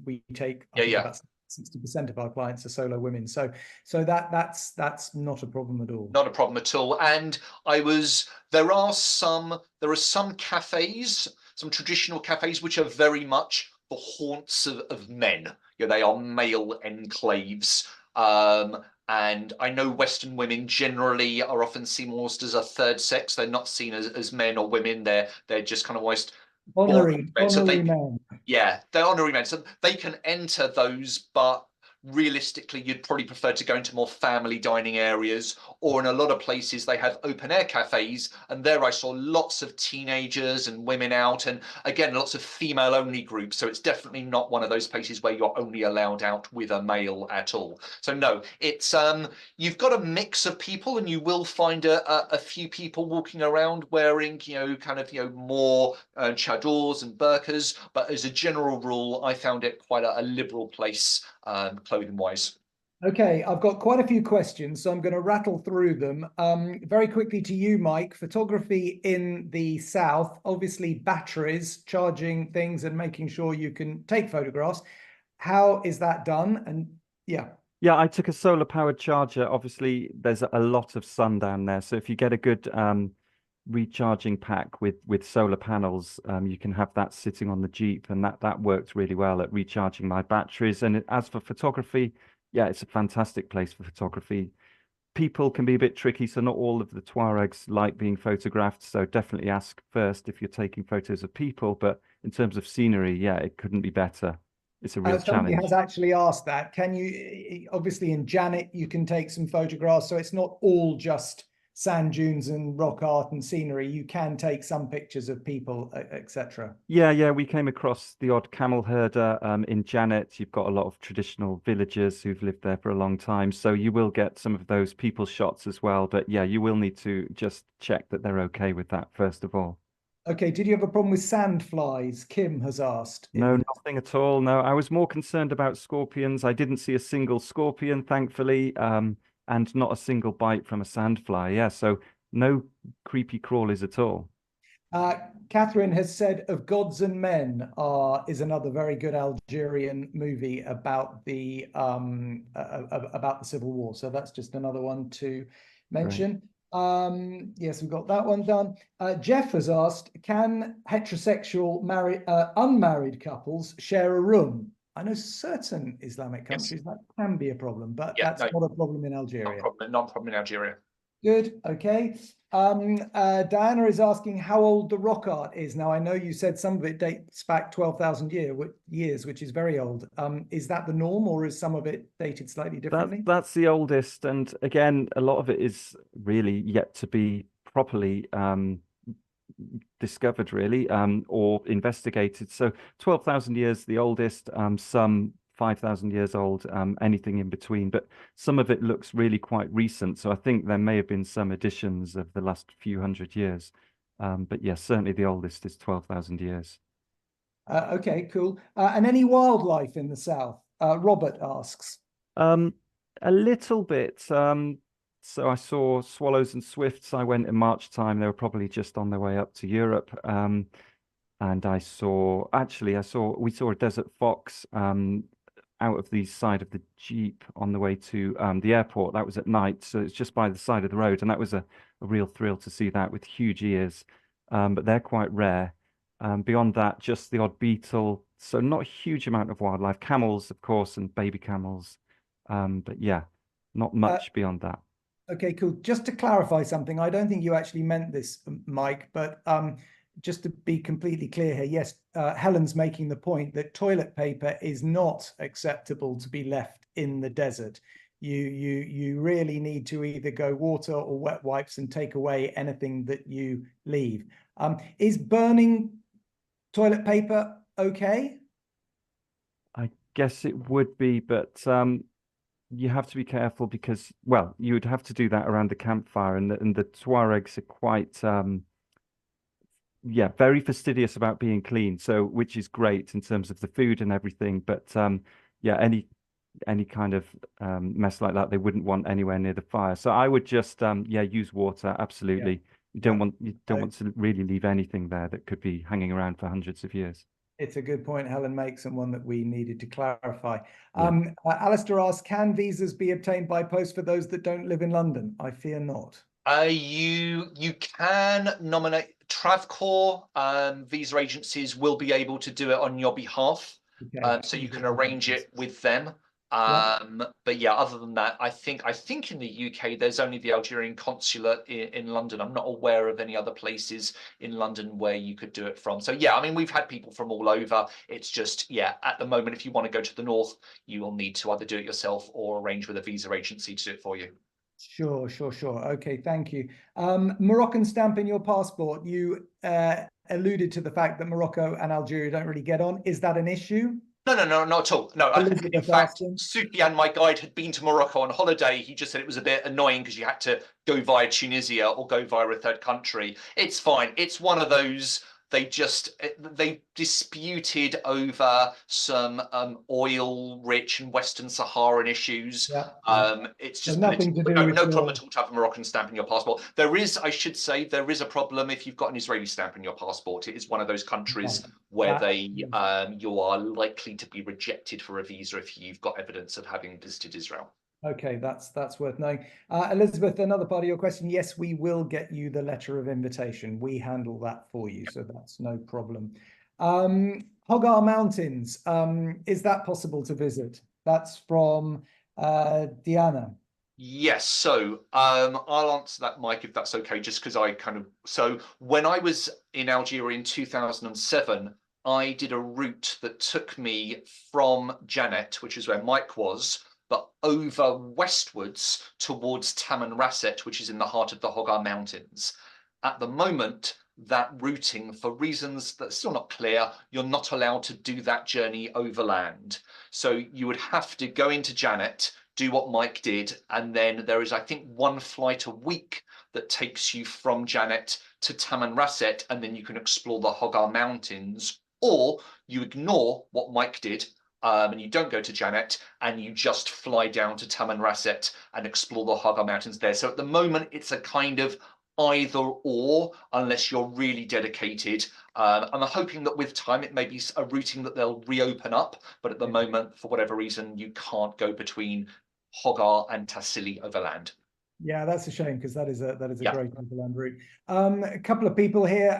we take about 60% of our clients are solo women. So that's not a problem at all. Not a problem at all. And there are some cafes, some traditional cafes, which are very much the haunts of men. They are male enclaves. And I know Western women generally are often seen almost as a third sex. They're not seen as men or women. They're just kind of almost honorary men. Yeah, they're honorary men. So they can enter those, but realistically, you'd probably prefer to go into more family dining areas, or in a lot of places they have open air cafes, and there I saw lots of teenagers and women out, and again lots of female only groups. So it's definitely not one of those places where you're only allowed out with a male at all. So no, it's you've got a mix of people, and you will find a few people walking around wearing more chadors and burqas, but as a general rule I found it quite a liberal place clothing wise. Okay, I've got quite a few questions, so I'm going to rattle through them. Very quickly to you, Mike. Photography in the south, obviously batteries, charging things and making sure you can take photographs. How is that done? And yeah. Yeah, I took a solar powered charger. Obviously, there's a lot of sun down there. So if you get a good recharging pack with solar panels, you can have that sitting on the Jeep, and that worked really well at recharging my batteries. And as for photography, yeah, it's a fantastic place for photography. People can be a bit tricky, so not all of the Tuaregs like being photographed. So definitely ask first if you're taking photos of people. But in terms of scenery, yeah, it couldn't be better. It's a real Somebody challenge. has actually asked that. Can you, obviously in Janet, you can take some photographs, so it's not all just sand dunes and rock art and scenery. You can take some pictures of people, etc. Yeah, we came across the odd camel herder in Janet. You've got a lot of traditional villagers who've lived there for a long time, so you will get some of those people shots as well. But yeah, you will need to just check that they're okay with that first of all. Okay, did you have a problem with sand flies? Kim has asked. No, nothing at all. No, I was more concerned about scorpions. I didn't see a single scorpion, thankfully, and not a single bite from a sandfly. Yeah, so no creepy crawlies at all. Catherine has said Of Gods and Men is another very good Algerian movie about the Civil War. So that's just another one to mention. Yes, we've got that one done. Jeff has asked, can heterosexual unmarried couples share a room? I know certain Islamic countries that can be a problem, but that's not a problem in Algeria. Not a problem in Algeria. Good. Okay. Diana is asking how old the rock art is. Now, I know you said some of it dates back 12,000 years, which is very old. Is that the norm, or is some of it dated slightly differently? That's the oldest. And again, a lot of it is really yet to be properly discovered, really, or investigated. So 12,000 years, the oldest, some 5,000 years old, anything in between, but some of it looks really quite recent. So I think there may have been some additions of the last few hundred years. But yes, certainly the oldest is 12,000 years. Okay, cool. And any wildlife in the south? Robert asks. A little bit. So I saw swallows and swifts. I went in March time. They were probably just on their way up to Europe. And we saw a desert fox out of the side of the Jeep on the way to the airport. That was at night, so it's just by the side of the road, and that was a real thrill to see that, with huge ears. But they're quite rare. Beyond that, just the odd beetle. So not a huge amount of wildlife. Camels, of course, and baby camels. But yeah, not much beyond that. Okay, cool. Just to clarify something, I don't think you actually meant this, Mike, but just to be completely clear here, yes, Helen's making the point that toilet paper is not acceptable to be left in the desert. You really need to either go water or wet wipes and take away anything that you leave. Is burning toilet paper okay? I guess it would be, but you have to be careful because, well, you would have to do that around the campfire, and the Tuaregs are quite very fastidious about being clean, so which is great in terms of the food and everything. But any kind of mess like that, they wouldn't want anywhere near the fire. So I would just use water. Absolutely. Yeah. You don't want to really leave anything there that could be hanging around for hundreds of years. It's a good point Helen makes, and one that we needed to clarify. Alistair asks, can visas be obtained by post for those that don't live in London? I fear not. You can nominate Travcore. Visa agencies will be able to do it on your behalf. Okay. So you can arrange it with them. But yeah, other than that, I think in the UK there's only the Algerian consulate in London. I'm not aware of any other places in London where you could do it from. So yeah, I mean, we've had people from all over. It's just, at the moment, if you want to go to the north, you will need to either do it yourself or arrange with a visa agency to do it for you. Sure. Okay, thank you. Moroccan stamp in your passport. You alluded to the fact that Morocco and Algeria don't really get on. Is that an issue? No, not at all. No, in fact, Sufyan, my guide, had been to Morocco on holiday. He just said it was a bit annoying because you had to go via Tunisia or go via a third country. It's fine. It's one of those, they disputed over some oil-rich and Western Saharan issues. It's just nothing to do no, with no problem at all to have a Moroccan stamp in your passport. There is, I should say, there is a problem if you've got an Israeli stamp in your passport. It is one of those countries where you are likely to be rejected for a visa if you've got evidence of having visited Israel. Okay, that's worth knowing. Elizabeth, another part of your question. Yes, we will get you the letter of invitation. We handle that for you, so that's no problem. Hogar Mountains, is that possible to visit? That's from Diana. Yes, so I'll answer that, Mike, if that's okay, just because so when I was in Algeria in 2007, I did a route that took me from Janet, which is where Mike was, but over westwards towards Tamanrasset, which is in the heart of the Hogar Mountains. At the moment, that routing, for reasons that's still not clear, you're not allowed to do that journey overland. So you would have to go into Janet, do what Mike did, and then there is, I think, one flight a week that takes you from Janet to Tamanrasset, and then you can explore the Hogar Mountains, or you ignore what Mike did, and you don't go to Janet, and you just fly down to Tamanrasset and explore the Hogar Mountains there. So at the moment, it's a kind of either or, unless you're really dedicated. I'm hoping that with time, it may be a routing that they'll reopen up, but at the moment, for whatever reason, you can't go between Hogar and Tassili overland. Yeah, that's a shame, because that is a great overland route. A couple of people here,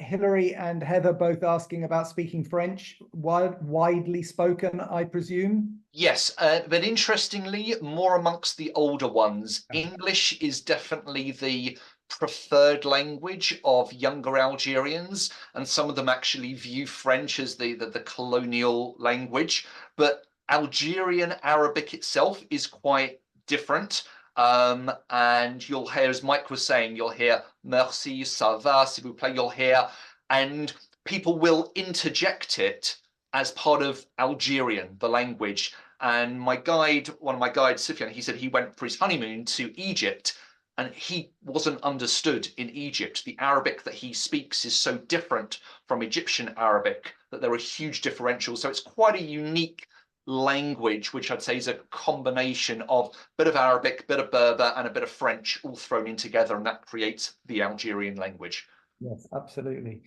Hillary and Heather, both asking about speaking French, widely spoken, I presume. Yes, but interestingly, more amongst the older ones. English is definitely the preferred language of younger Algerians, and some of them actually view French as the colonial language. But Algerian Arabic itself is quite different. And you'll hear, as Mike was saying, you'll hear merci, ça va, s'il vous plaît, you'll hear, and people will interject it as part of Algerian, the language. And my guide, one of my guides, Sufyan, he said he went for his honeymoon to Egypt, and he wasn't understood in Egypt. The Arabic that he speaks is so different from Egyptian Arabic that there are huge differentials. So it's quite a unique language, which I'd say is a combination of a bit of Arabic, bit of Berber, and a bit of French all thrown in together, and that creates the Algerian language. Yes, absolutely.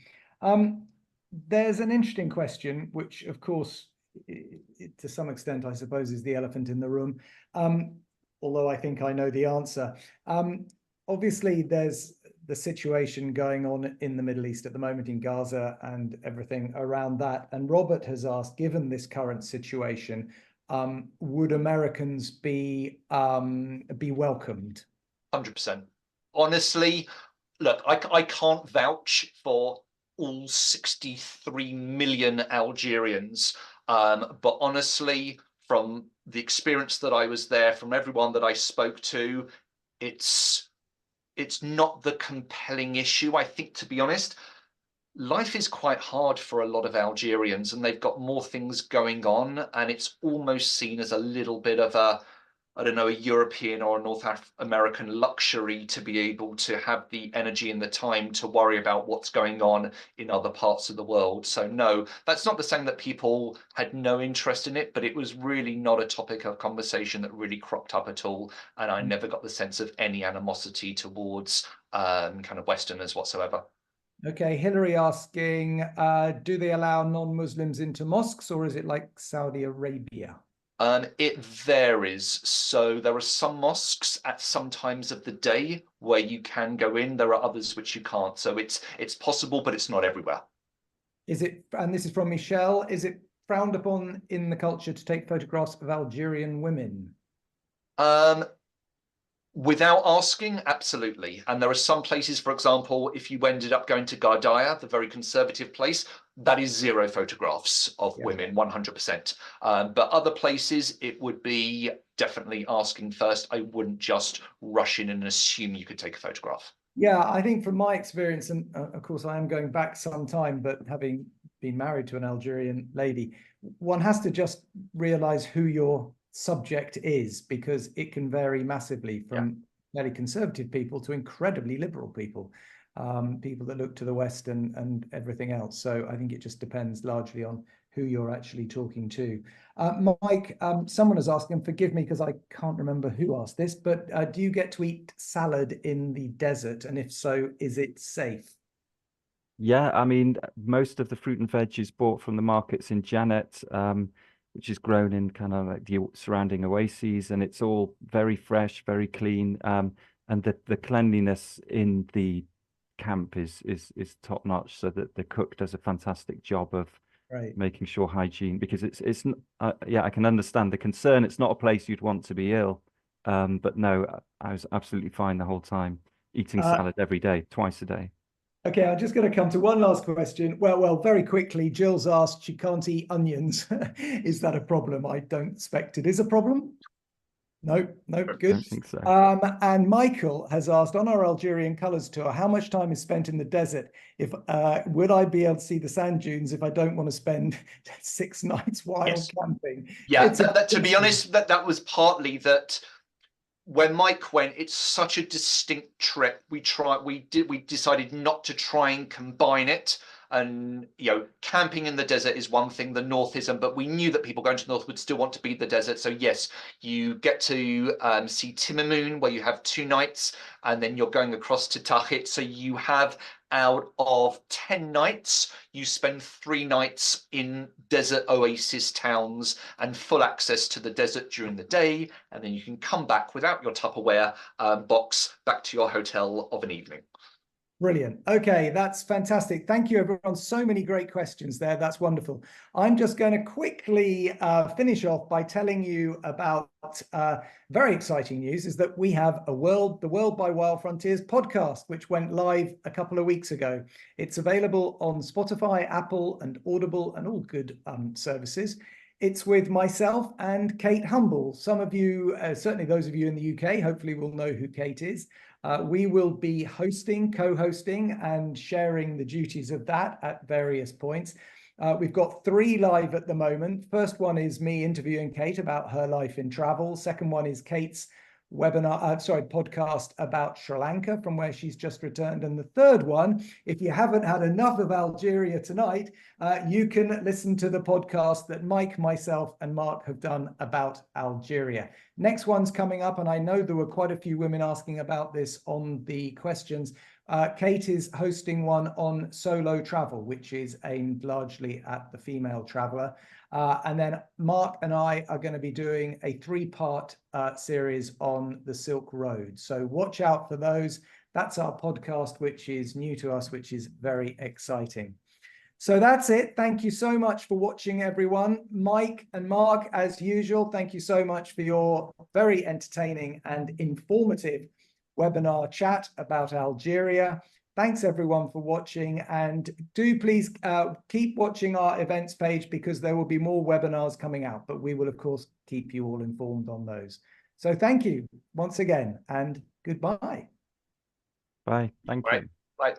There's an interesting question, which of course, to some extent, I suppose, is the elephant in the room, although I think I know the answer. Obviously, there's the situation going on in the Middle East at the moment, in Gaza and everything around that. And Robert has asked, given this current situation, would Americans be welcomed? 100%. Honestly, look, I can't vouch for all 63 million Algerians, but honestly, from the experience that I was there, from everyone that I spoke to, it's not the compelling issue. I think, to be honest, life is quite hard for a lot of Algerians, and they've got more things going on, and it's almost seen as a little bit of a, I don't know, a European or a North American luxury to be able to have the energy and the time to worry about what's going on in other parts of the world. So no, that's not the same that people had no interest in it, but it was really not a topic of conversation that really cropped up at all. And I never got the sense of any animosity towards kind of Westerners whatsoever. Okay, Hillary asking, do they allow non-Muslims into mosques, or is it like Saudi Arabia? It varies. So there are some mosques at some times of the day where you can go in. There are others which you can't. So it's possible, but it's not everywhere. Is it, and this is from Michelle, is it frowned upon in the culture to take photographs of Algerian women? Without asking, absolutely. And there are some places, for example, if you ended up going to Gardaia, the very conservative place, that is 0 photographs of women, 100%. But other places, it would be definitely asking first. I wouldn't just rush in and assume you could take a photograph. Yeah, I think from my experience, and of course I am going back some time, but having been married to an Algerian lady, one has to just realize who your subject is, because it can vary massively from very conservative people to incredibly liberal people. people that look to the West and everything else. So I think it just depends largely on who you're actually talking to. Mike, someone has asked, and forgive me because I can't remember who asked this, but do you get to eat salad in the desert? And if so, is it safe? Yeah, I mean, most of the fruit and veg is bought from the markets in Janet, which is grown in kind of like the surrounding oases, and it's all very fresh, very clean. And the cleanliness in the camp is top notch, so that the cook does a fantastic job of making sure hygiene, because it's yeah, I can understand the concern. It's not a place you'd want to be ill, but no, I was absolutely fine the whole time, eating salad every day, twice a day. Okay, I'm just going to come to one last question. Well, very quickly, Jill's asked she can't eat onions. Is that a problem? I don't expect it is a problem. No, good. I don't think so. And Michael has asked, on our Algerian Colours tour, how much time is spent in the desert? If would I be able to see the sand dunes if I don't want to spend 6 nights wild camping? Yeah, to be honest, that was partly that. When Mike went, it's such a distinct trip. We decided not to try and combine it. And, you know, camping in the desert is one thing, the north isn't, but we knew that people going to the north would still want to be in the desert. So yes, you get to see Timamoon, where you have 2 nights, and then you're going across to Tahit. So you have, out of 10 nights, you spend 3 nights in desert oasis towns and full access to the desert during the day. And then you can come back without your Tupperware box back to your hotel of an evening. Brilliant. Okay, that's fantastic. Thank you, everyone. So many great questions there. That's wonderful. I'm just going to quickly finish off by telling you about very exciting news, is that we have the World by Wild Frontiers podcast, which went live a couple of weeks ago. It's available on Spotify, Apple, and Audible, and all good services. It's with myself and Kate Humble. Some of you, certainly those of you in the UK, hopefully will know who Kate is. We will be hosting, co-hosting, and sharing the duties of that at various points. We've got 3 live at the moment. First one is me interviewing Kate about her life in travel. Second one is Kate's podcast about Sri Lanka, from where she's just returned. And the third one, if you haven't had enough of Algeria tonight, you can listen to the podcast that Mike, myself, and Mark have done about Algeria. Next one's coming up, and I know there were quite a few women asking about this on the questions. Kate is hosting one on solo travel, which is aimed largely at the female traveler. And then Mark and I are going to be doing a 3-part series on the Silk Road. So watch out for those. That's our podcast, which is new to us, which is very exciting. So that's it. Thank you so much for watching, everyone. Mike and Mark, as usual, thank you so much for your very entertaining and informative webinar chat about Algeria. Thanks everyone for watching, and do please keep watching our events page, because there will be more webinars coming out, but we will of course keep you all informed on those. So thank you once again, and goodbye. Bye. Thank you. Bye.